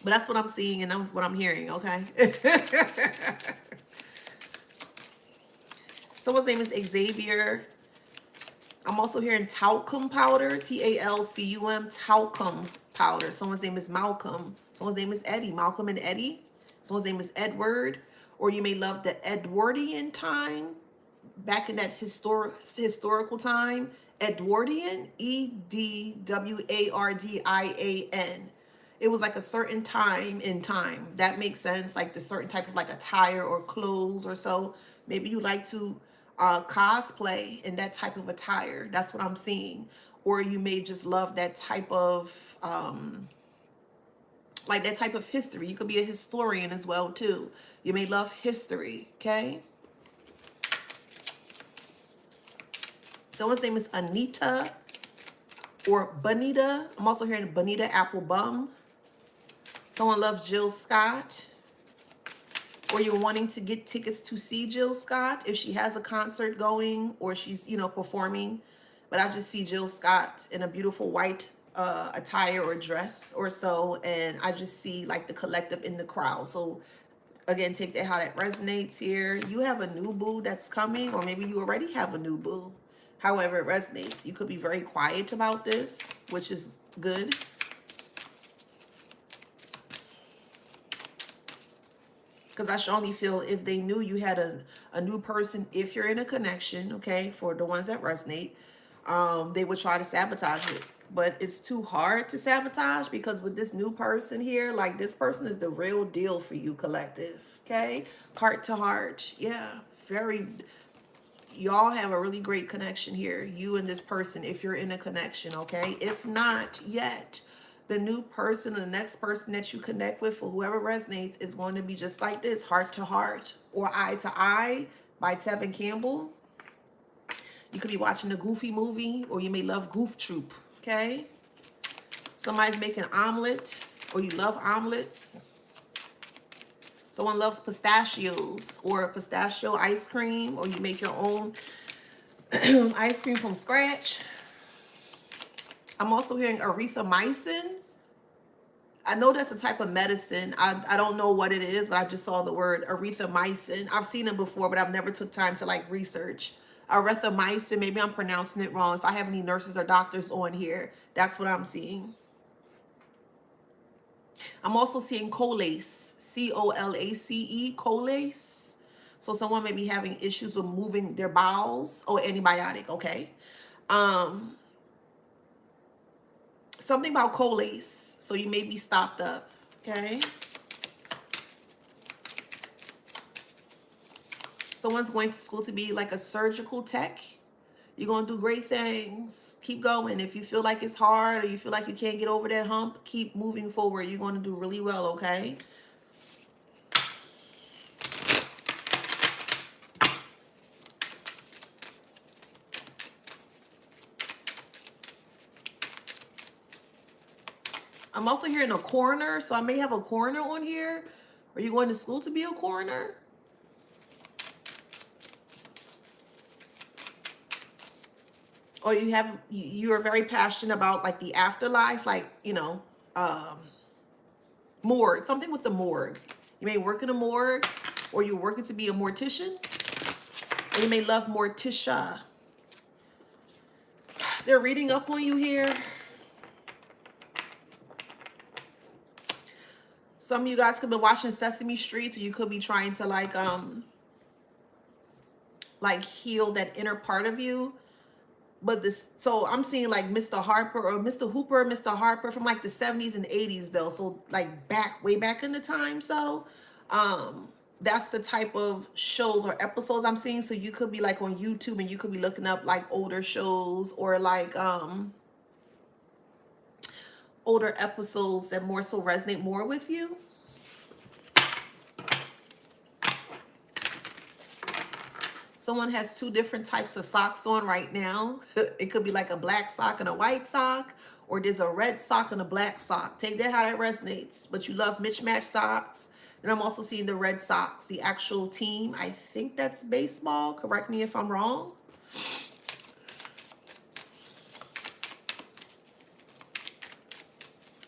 But that's what I'm seeing and what I'm hearing, okay? Someone's name is Xavier. I'm also hearing talcum powder, Talcum, talcum powder. Someone's name is Malcolm. Someone's name is Eddie, Malcolm and Eddie. Someone's name is Edward, or you may love the Edwardian time, back in that historical time. Edwardian, Edwardian. It was like a certain time in time. That makes sense. Like the certain type of like attire or clothes or so. Maybe you like to cosplay in that type of attire. That's what I'm seeing. Or you may just love that type of like that type of history. You could be a historian as well too. You may love history. Okay. Someone's name is Anita or Bonita. I'm also hearing Bonita Applebum. Someone loves Jill Scott. Or you're wanting to get tickets to see Jill Scott if she has a concert going or she's, you know, performing. But I just see Jill Scott in a beautiful white attire or dress or so. And I just see like the collective in the crowd. So again, take that how that resonates here. You have a new boo that's coming, or maybe you already have a new boo. However it resonates. You could be very quiet about this, which is good. Because I strongly feel if they knew you had a new person, if you're in a connection, okay, for the ones that resonate, they would try to sabotage it. But it's too hard to sabotage because with this new person here, like this person is the real deal for you, collective, okay? Heart to heart. Yeah, very... Y'all have a really great connection here, you and this person, if you're in a connection, okay? If not yet, the new person or the next person that you connect with, or whoever resonates, is going to be just like this, heart to heart or eye to eye by Tevin Campbell. You could be watching a Goofy movie, or you may love Goof Troop, okay? Somebody's making an omelet, or you love omelets. Someone loves pistachios or pistachio ice cream, or you make your own ice cream from scratch. I'm also hearing erythromycin. I know that's a type of medicine. I don't know what it is, but I just saw the word erythromycin. I've seen it before, but I've never took time to like research. Erythromycin, maybe I'm pronouncing it wrong. If I have any nurses or doctors on here, that's what I'm seeing. I'm also seeing colace, C-O-L-A-C-E, colace. So someone may be having issues with moving their bowels, or antibiotic, okay? Something about colace, so you may be stopped up, okay? Someone's going to school to be like a surgical tech. You're going to do great things. Keep going. If you feel like it's hard or you feel like you can't get over that hump, keep moving forward. You're going to do really well, okay? I'm also hearing a coroner, so I may have a coroner on here. Are you going to school to be a coroner? Or you're very passionate about like the afterlife, like, you know, morgue, something with the morgue. You may work in a morgue, or you're working to be a mortician, or you may love Morticia. They're reading up on you here. Some of you guys could be watching Sesame Street, or you could be trying to like heal that inner part of you. But this, so I'm seeing like Mr. Harper or Mr. Hooper, Mr. Harper from like the 70s and 80s though. So like way back in the time. So that's the type of shows or episodes I'm seeing. So you could be like on YouTube and you could be looking up like older shows, or like older episodes that more so resonate more with you. Someone has two different types of socks on right now. It could be like a black sock and a white sock, or there's a red sock and a black sock. Take that how that resonates. But you love mismatched socks. And I'm also seeing the Red Sox, the actual team. I think that's baseball. Correct me if I'm wrong.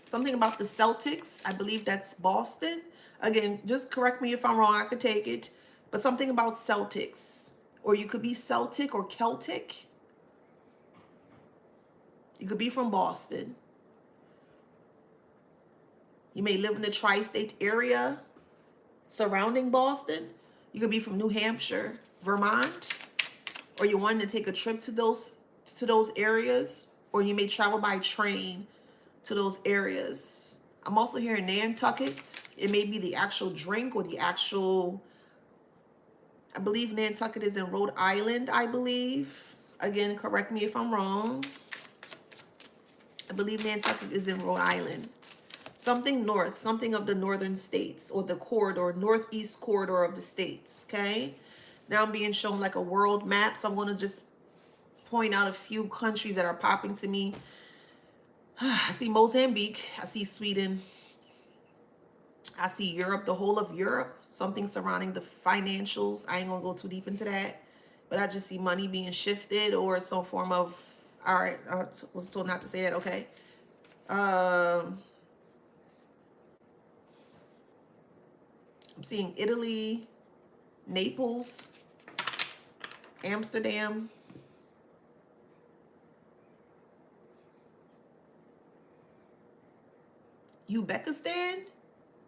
Something about the Celtics. I believe that's Boston. Again, just correct me if I'm wrong. I could take it. But something about Celtics. Or you could be Celtic or Celtic. You could be from Boston. You may live in the tri-state area surrounding Boston. You could be from New Hampshire, Vermont, or you're wanting to take a trip to those areas, or you may travel by train to those areas. I'm also hearing Nantucket. It may be the actual drink or the actual, I believe Nantucket is in Rhode Island, I believe. Again, correct me if I'm wrong. I believe Nantucket is in Rhode Island. Something north, something of the northern states, or the corridor, northeast corridor of the states, okay? Now I'm being shown like a world map, so I'm going to just point out a few countries that are popping to me. I see Mozambique, I see Sweden, I see Europe, the whole of Europe, something surrounding the financials. I ain't going to go too deep into that, but I just see money being shifted or some form of, all right, I was told not to say that, okay. I'm seeing Italy, Naples, Amsterdam, Uzbekistan.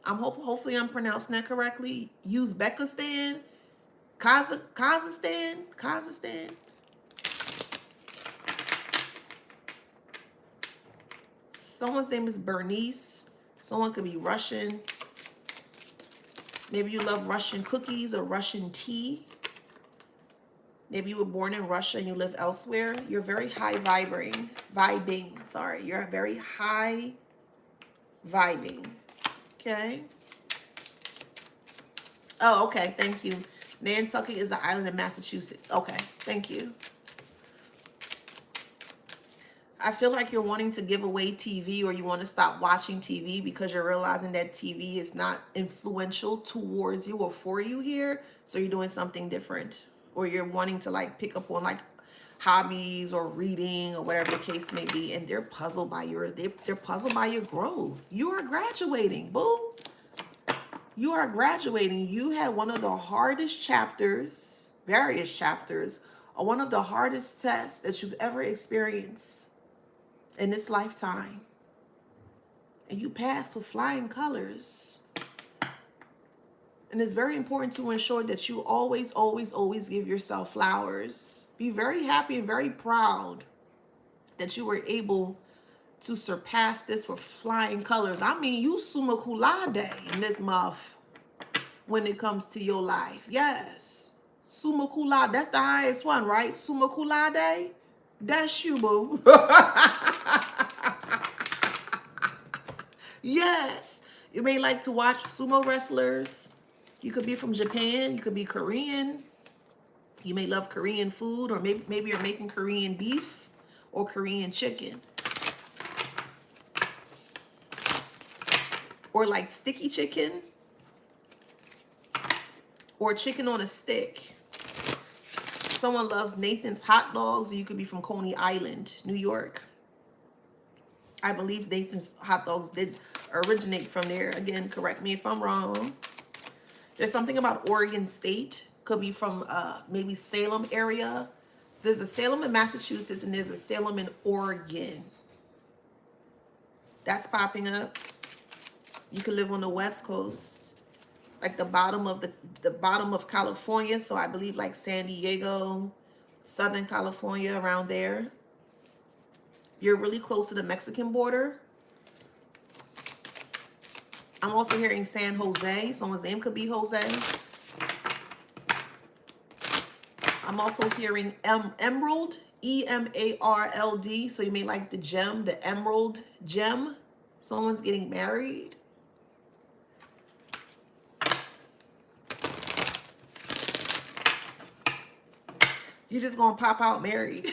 Hopefully I'm pronouncing that correctly. Uzbekistan, Kazakhstan. Someone's name is Bernice. Someone could be Russian. Maybe you love Russian cookies or Russian tea. Maybe you were born in Russia and you live elsewhere. You're very high vibing, sorry. You're very high vibing, okay? Oh, okay, thank you. Nantucket is an island in Massachusetts. Okay, thank you. I feel like you're wanting to give away TV, or you want to stop watching TV because you're realizing that TV is not influential towards you or for you here. So you're doing something different, or you're wanting to like pick up on like hobbies or reading or whatever the case may be. And they're puzzled by they're puzzled by your growth. You are graduating, boo. You are graduating. You had one of the hardest chapters, various chapters, or one of the hardest tests that you've ever experienced in this lifetime, and you passed with flying colors. And it's very important to ensure that you always give yourself flowers. Be very happy and very proud that you were able to surpass this with flying colors. I mean, you summa cum laude in this month when it comes to your life. Yes, summa cum laude. That's the highest one, right? Summa cum laude. That's you, boo. Yes, you may like to watch sumo wrestlers. You could be from Japan. You could be Korean. You may love Korean food, or maybe you're making Korean beef or Korean chicken, or like sticky chicken or chicken on a stick. Someone loves Nathan's hot dogs, or you could be from Coney Island, New York. I believe Nathan's hot dogs did originate from there. Again, correct me if I'm wrong. There's something about Oregon State. Could be from maybe Salem area. There's a Salem in Massachusetts, and there's a Salem in Oregon. That's popping up. You could live on the West Coast, like the bottom of California. So I believe like San Diego, Southern California, around there. You're really close to the Mexican border. I'm also hearing San Jose. Someone's name could be Jose. I'm also hearing Emerald, E-M-A-R-L-D. So you may like the gem, the emerald gem. Someone's getting married. You're just going to pop out married.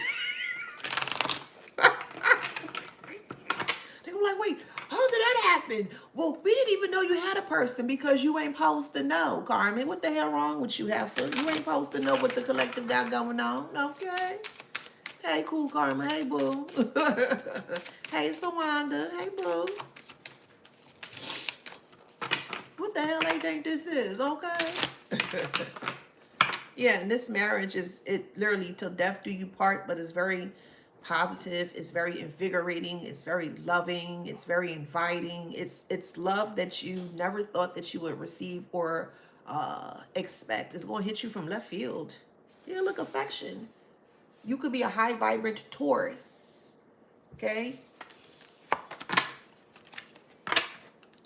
They're like, wait, how did that happen? Well, we didn't even know you had a person because you ain't supposed to know, Carmen. What the hell wrong with you, Heifer? You ain't supposed to know what the collective got going on, okay? Hey, cool, Carmen. Hey, boo. Hey, Sawanda. Hey, boo. What the hell they think this is, okay? Yeah, and this marriage it literally till death do you part, but it's very positive, it's very invigorating, it's very loving, it's very inviting. It's love that you never thought that you would receive or expect. It's going to hit you from left field. Yeah, look, affection. You could be a high vibrant Taurus. Okay?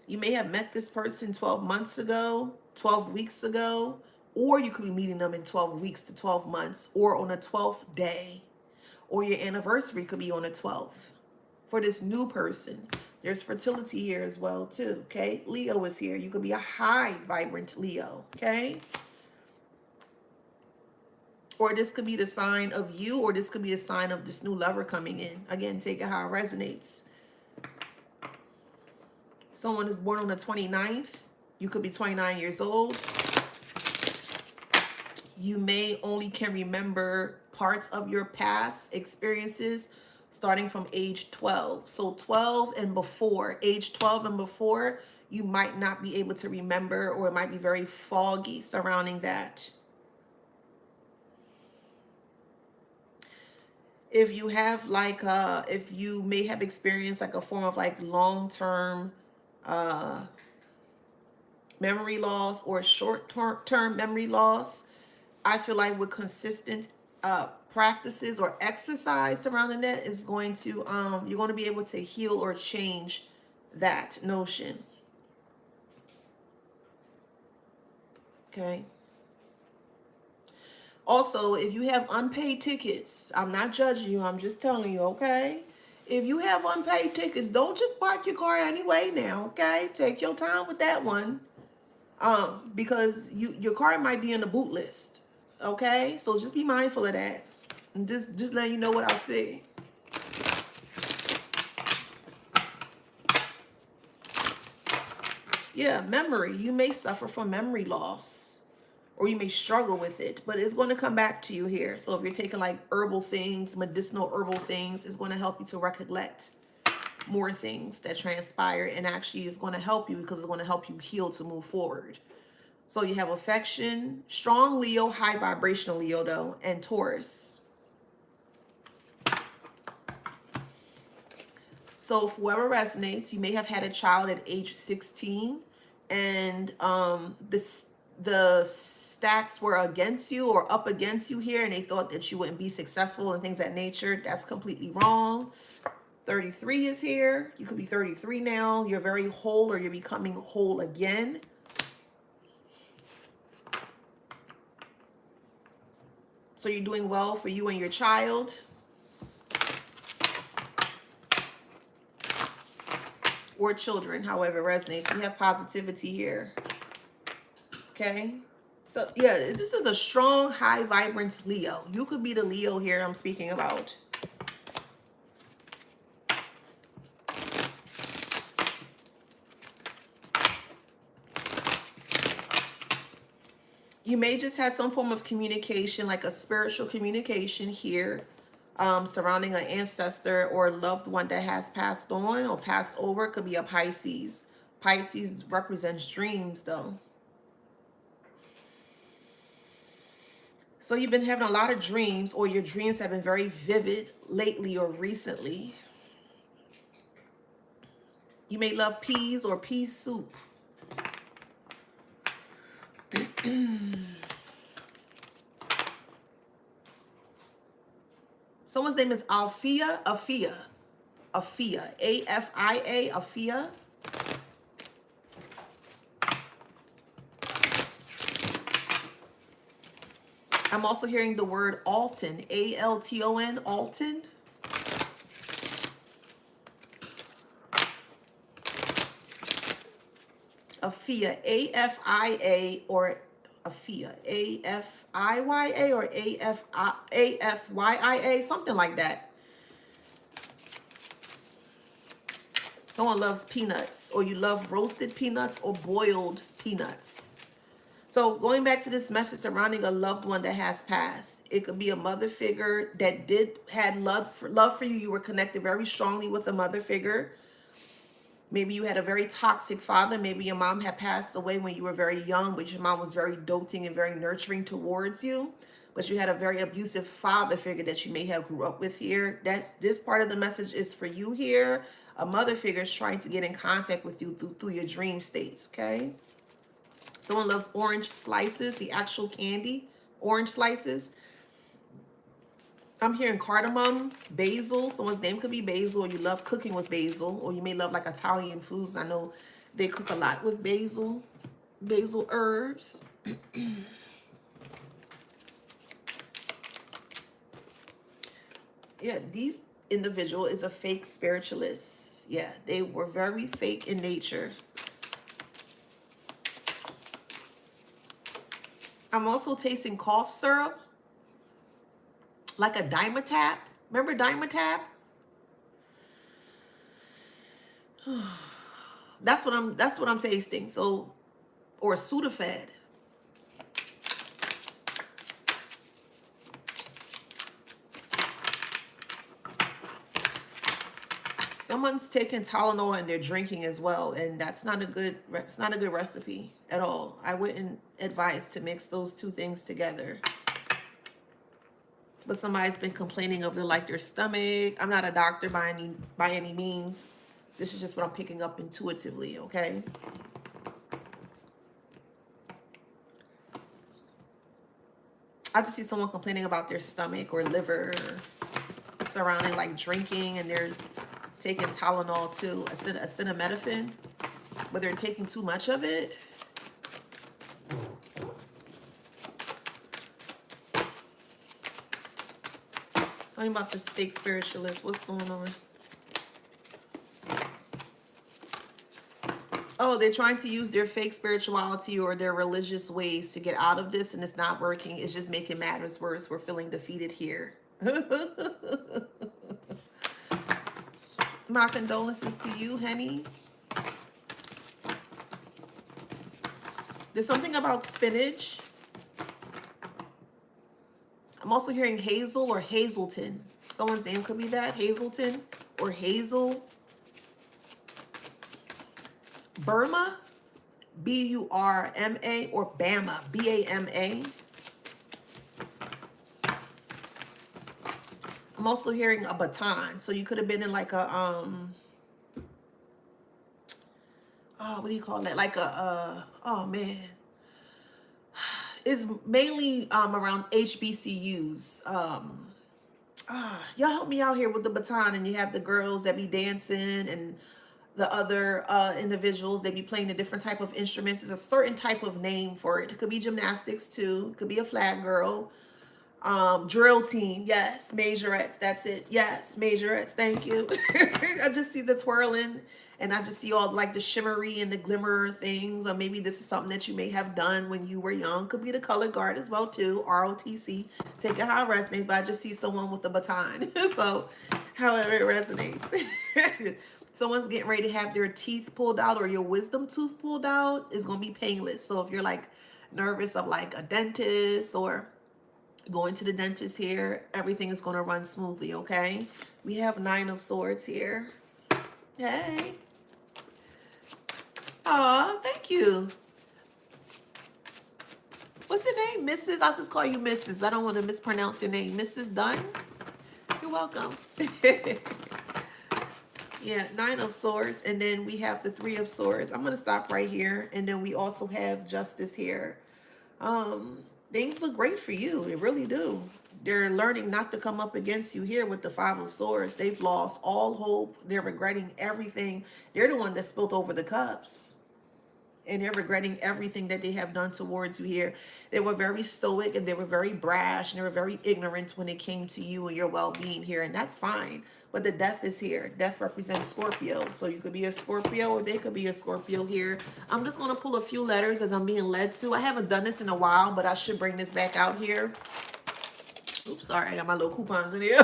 You may have met this person 12 months ago, 12 weeks ago, or you could be meeting them in 12 weeks to 12 months, or on a 12th day, or your anniversary could be on the 12th. For this new person, there's fertility here as well too, okay? Leo is here. You could be a high vibrant Leo, okay? Or this could be the sign of you, or this could be a sign of this new lover coming in. Again, take it how it resonates. Someone is born on the 29th. You could be 29 years old. You may only can remember parts of your past experiences starting from age 12. So 12 and before, age 12 and before, you might not be able to remember, or it might be very foggy surrounding that. If you have like, if you may have experienced like a form of like long-term memory loss or short-term memory loss, I feel like with consistent practices or exercise surrounding that is going to, you're going to be able to heal or change that notion. Okay. Also, if you have unpaid tickets, I'm not judging you, I'm just telling you, okay? If you have unpaid tickets, don't just park your car anyway now, okay? Take your time with that one. Because your car might be in the boot list, okay? So just be mindful of that. And just letting you know what I see. Yeah, memory. You may suffer from memory loss, or you may struggle with it, but it's going to come back to you here. So if you're taking like herbal things, medicinal herbal things, it's going to help you to recollect more things that transpire, and actually is going to help you because it's going to help you heal to move forward. So you have affection, strong Leo, high vibrational Leo though, and Taurus. So for whoever resonates, you may have had a child at age 16 and the stats were against you or up against you here, and they thought that you wouldn't be successful and things of that nature. That's completely wrong. 33 is here. You could be 33 now. You're very whole, or you're becoming whole again. So you're doing well for you and your child. Or children, however it resonates. We have positivity here. Okay. So yeah, this is a strong, high vibrance Leo. You could be the Leo here I'm speaking about. You may just have some form of communication, like a spiritual communication here, surrounding an ancestor or a loved one that has passed on or passed over. It could be a Pisces. Pisces represents dreams though. So you've been having a lot of dreams, or your dreams have been very vivid lately or recently. You may love peas or pea soup. Someone's name is Alfia, Afia, A-F-I-A, Afia. I'm also hearing the word Alton, A-L-T-O-N, Alton. Afia, A-F-I-A, or Afia, A-F-I-Y-A, or A-F-Y-I-A, something like that. Someone loves peanuts, or you love roasted peanuts or boiled peanuts. So going back to this message surrounding a loved one that has passed, it could be a mother figure that had love for you. You were connected very strongly with a mother figure. Maybe you had a very toxic father. Maybe your mom had passed away when you were very young, but your mom was very doting and very nurturing towards you. but you had a very abusive father figure that you may have grew up with here. This part of the message is for you here. A mother figure is trying to get in contact with you through your dream states, okay? Someone loves orange slices, the actual candy, orange slices. I'm hearing cardamom, basil. Someone's name could be Basil, or you love cooking with basil, or you may love like Italian foods. I know they cook a lot with basil herbs. Yeah, these individual is a fake spiritualist. Yeah, they were very fake in nature. I'm also tasting cough syrup, like a Dimetapp. Remember Dimetapp? That's what I'm tasting. So, or Sudafed. Someone's taking Tylenol and they're drinking as well, and it's not a good recipe at all. I wouldn't advise to mix those two things together. But somebody's been complaining of their stomach. I'm not a doctor by any means. This is just what I'm picking up intuitively, okay? I just see someone complaining about their stomach or liver surrounding like drinking, and they're taking Tylenol too, acetaminophen, but they're taking too much of it. Tell me about this fake spiritualist. What's going on? Oh, they're trying to use their fake spirituality or their religious ways to get out of this, and it's not working. It's just making matters worse. We're feeling defeated here. My condolences to you, Henny. There's something about spinach. I'm also hearing Hazel or Hazelton. Someone's name could be that, Hazelton or Hazel. Burma, B-U-R-M-A, or Bama, B-A-M-A. I'm also hearing a baton. So you could have been in like a, what do you call that? Like a, oh man. It's mainly around HBCUs. Y'all help me out here with the baton, and you have the girls that be dancing and the other individuals, they be playing a different type of instruments. It's a certain type of name for it. It could be gymnastics too. It could be a flag girl. Drill team, yes. Majorettes, that's it. Yes, majorettes, thank you. I just see the twirling, and I just see all like the shimmery and the glimmer things. Or maybe this is something that you may have done when you were young. Could be the color guard as well too, ROTC. Take it how it resonates, but I just see someone with a baton. So however it resonates. Someone's getting ready to have their teeth pulled out, or your wisdom tooth pulled out. Is going to be painless. So if you're like nervous of like a dentist or going to the dentist here, everything is going to run smoothly, okay? We have 9 of Swords here. Hey. Aw, thank you. What's your name? Mrs.? I'll just call you Mrs. I don't want to mispronounce your name. Mrs. Dunn? You're welcome. Yeah, 9 of Swords, and then we have the 3 of Swords. I'm going to stop right here, and then we also have Justice here. Things look great for you. They really do. They're learning not to come up against you here with the 5 of Swords. They've lost all hope. They're regretting everything. They're the one that spilled over the cups. And they're regretting everything that they have done towards you here. They were very stoic, and they were very brash, and they were very ignorant when it came to you and your well-being here. And that's fine. But the death is here. Death represents Scorpio. So you could be a Scorpio, or they could be a Scorpio here. I'm just going to pull a few letters as I'm being led to. I haven't done this in a while, but I should bring this back out here. Oops, sorry. I got my little coupons in here.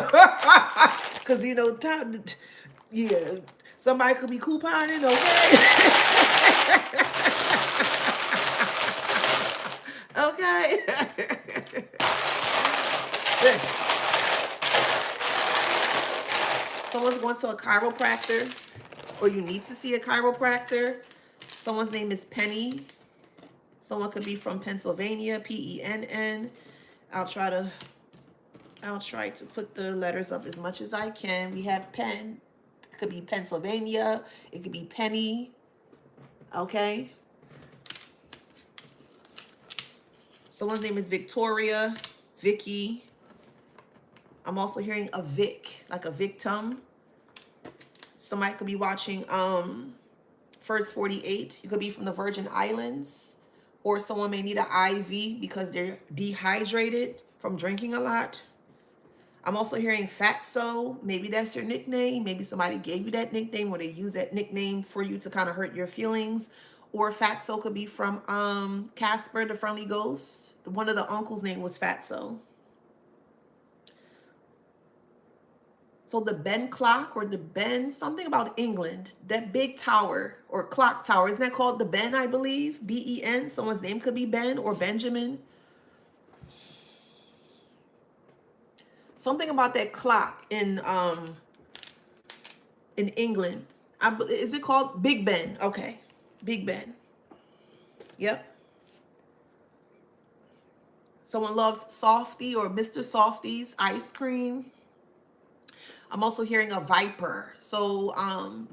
Because, you know, time, yeah, somebody could be couponing, okay? Okay. Someone's going to a chiropractor, or you need to see a chiropractor. Someone's name is Penny. Someone could be from Pennsylvania, Penn. I'll try to put the letters up as much as I can. We have pen. It could be Pennsylvania. It could be penny. Okay. Someone's name is Victoria, Vicky. I'm also hearing a Vic, like a victim. Somebody could be watching First 48. You could be from the Virgin Islands, or someone may need an IV because they're dehydrated from drinking a lot. I'm also hearing Fatso. Maybe that's your nickname. Maybe somebody gave you that nickname, or they use that nickname for you to kind of hurt your feelings. Or Fatso could be from Casper, the Friendly Ghost. One of the uncles' name was Fatso. So the Ben clock, or the Ben, something about England, that big tower or clock tower, isn't that called the Ben, I believe? B-E-N. Someone's name could be Ben or Benjamin. Something about that clock in England. Is it called Big Ben? Okay. Big Ben. Yep. Someone loves Softy or Mr. Softy's ice cream. I'm also hearing a Viper. So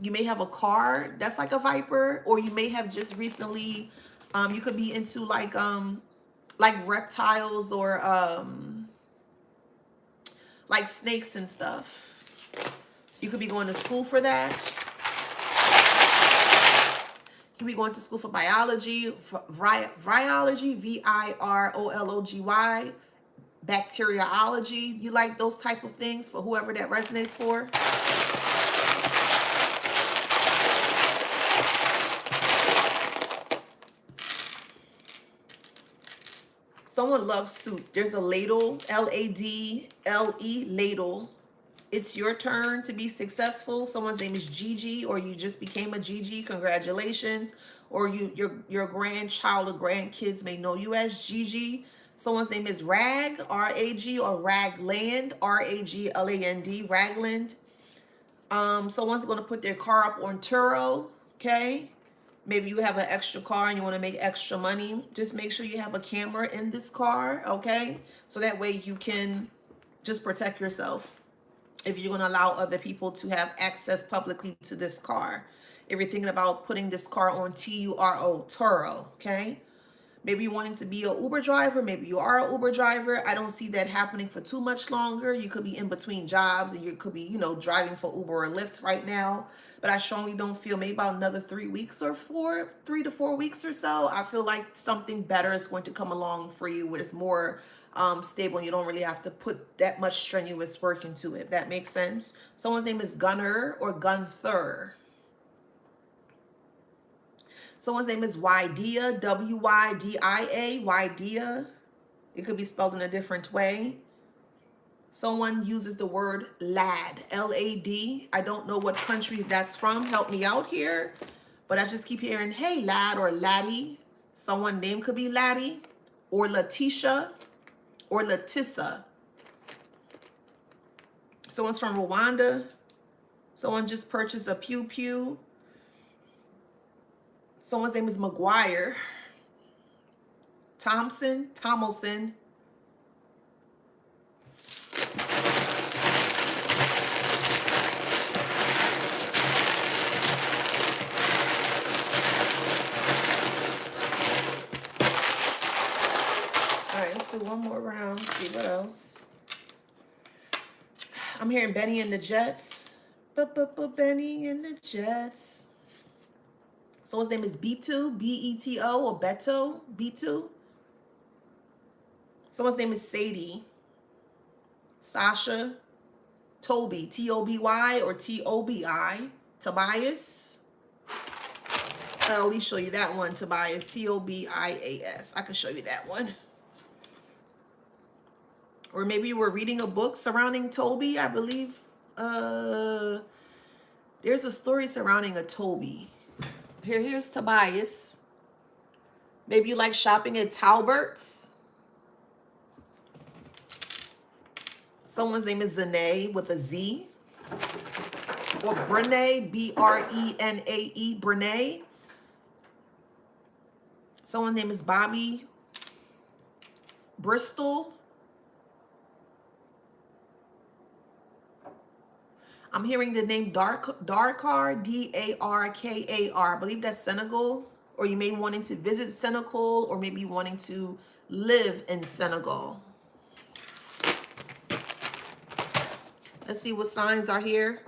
you may have a car that's like a Viper, or you may have just recently, you could be into like reptiles, or like snakes and stuff. You could be going to school for that. You could be going to school for biology, virology, virology, bacteriology. You like those type of things, for whoever that resonates for. Someone loves soup. There's a ladle, L-A-D-L-E, ladle. It's your turn to be successful. Someone's name is Gigi, or you just became a Gigi. Congratulations. Or your grandchild or grandkids may know you as Gigi. Someone's name is Rag, R-A-G, or Ragland, R-A-G-L-A-N-D, Ragland. Someone's going to put their car up on Turo, okay? Maybe you have an extra car and you want to make extra money. Just make sure you have a camera in this car, okay? So that way you can just protect yourself if you're going to allow other people to have access publicly to this car. If you're thinking about putting this car on T-U-R-O, Turo, okay? Maybe you're wanting to be an Uber driver. Maybe you are an Uber driver. I don't see that happening for too much longer. You could be in between jobs, and you could be, driving for Uber or Lyft right now. But I strongly don't feel, maybe about another 3 weeks or 3 to 4 weeks or so, I feel like something better is going to come along for you, where it's more stable and you don't really have to put that much strenuous work into it. That makes sense. Someone's name is Gunner or Gunther. Someone's name is Wydia, W-Y-D-I-A, Wydia. It could be spelled in a different way. Someone uses the word lad, L-A-D. I don't know what country that's from. Help me out here. But I just keep hearing, hey, lad or laddie. Someone's name could be Laddie, or Letitia, or Letissa. Someone's from Rwanda. Someone just purchased a pew pew. Someone's name is McGuire. Tomlinson. All right, let's do one more round, see what else. I'm hearing Benny and the Jets. Benny and the Jets. Someone's name is B2, B-E-T-O, or Beto, B2. Someone's name is Sadie. Sasha. Toby, T-O-B-Y or T-O-B-I. Tobias. I'll at least show you that one, Tobias, T-O-B-I-A-S. I can show you that one. Or maybe you were reading a book surrounding Toby, I believe. There's a story surrounding a Toby. Here's Tobias. Maybe you like shopping at Talbert's. Someone's name is Zane with a Z. Or Brene, B-R-E-N-A-E, Brene. Someone's name is Bobby. Bristol. I'm hearing the name Darkar, Darkar. I believe that's Senegal, or you may be wanting to visit Senegal, or maybe wanting to live in Senegal. Let's see what signs are here.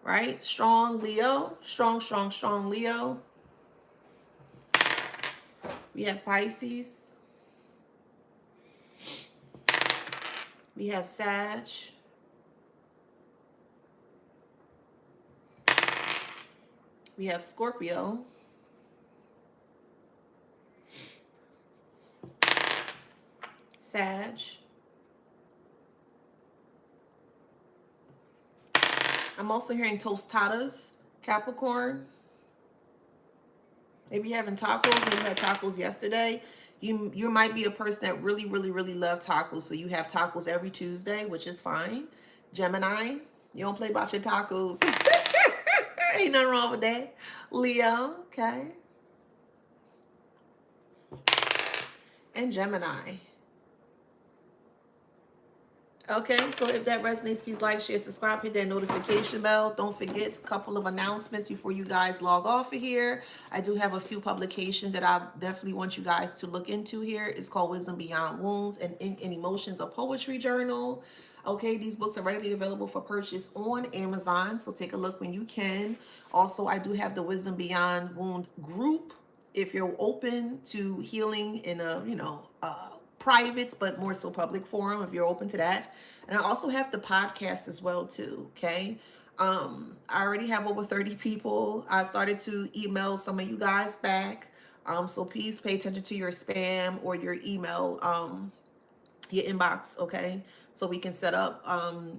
Right? Strong Leo. Strong Leo. We have Pisces. We have Sag. We have Scorpio. Sag. I'm also hearing tostadas, Capricorn. Maybe you're having tacos. Maybe you had tacos yesterday. You might be a person that really love tacos. So you have tacos every Tuesday, which is fine. Gemini, you don't play about your tacos. Ain't nothing wrong with that. Leo, okay. And Gemini. Okay, so if that resonates, please like, share, subscribe, hit that notification bell. Don't forget a couple of announcements before you guys log off of here. I do have a few publications that I definitely want you guys to look into here. It's called Wisdom Beyond Wounds and Ink and Emotions, a poetry journal. Okay, these books are readily available for purchase on Amazon, so take a look when you can. Also, I do have the Wisdom Beyond Wound group. If you're open to healing in a, private, but more so public forum, if you're open to that. And I also have the podcast as well too, okay? I already have over 30 people. I started to email some of you guys back. So please pay attention to your spam or your email, your inbox, okay? So we can set up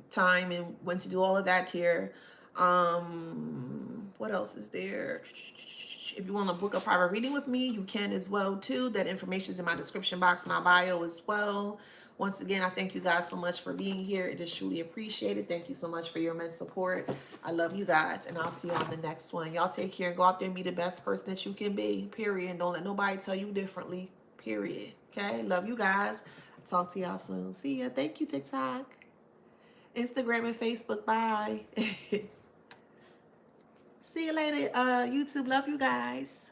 time and when to do all of that here. What else is there? If you want to book a private reading with me, you can as well too. That information is in my description box, my bio as well. Once again, I thank you guys so much for being here. It is truly appreciated. Thank you so much for your immense support. I love you guys, and I'll see you on the next one. Y'all take care and go out there and be the best person that you can be, period. And don't let nobody tell you differently, period. Okay? Love you guys. Talk to y'all soon. See ya. Thank you, TikTok, Instagram, and Facebook. Bye. See you later, YouTube. Love you guys.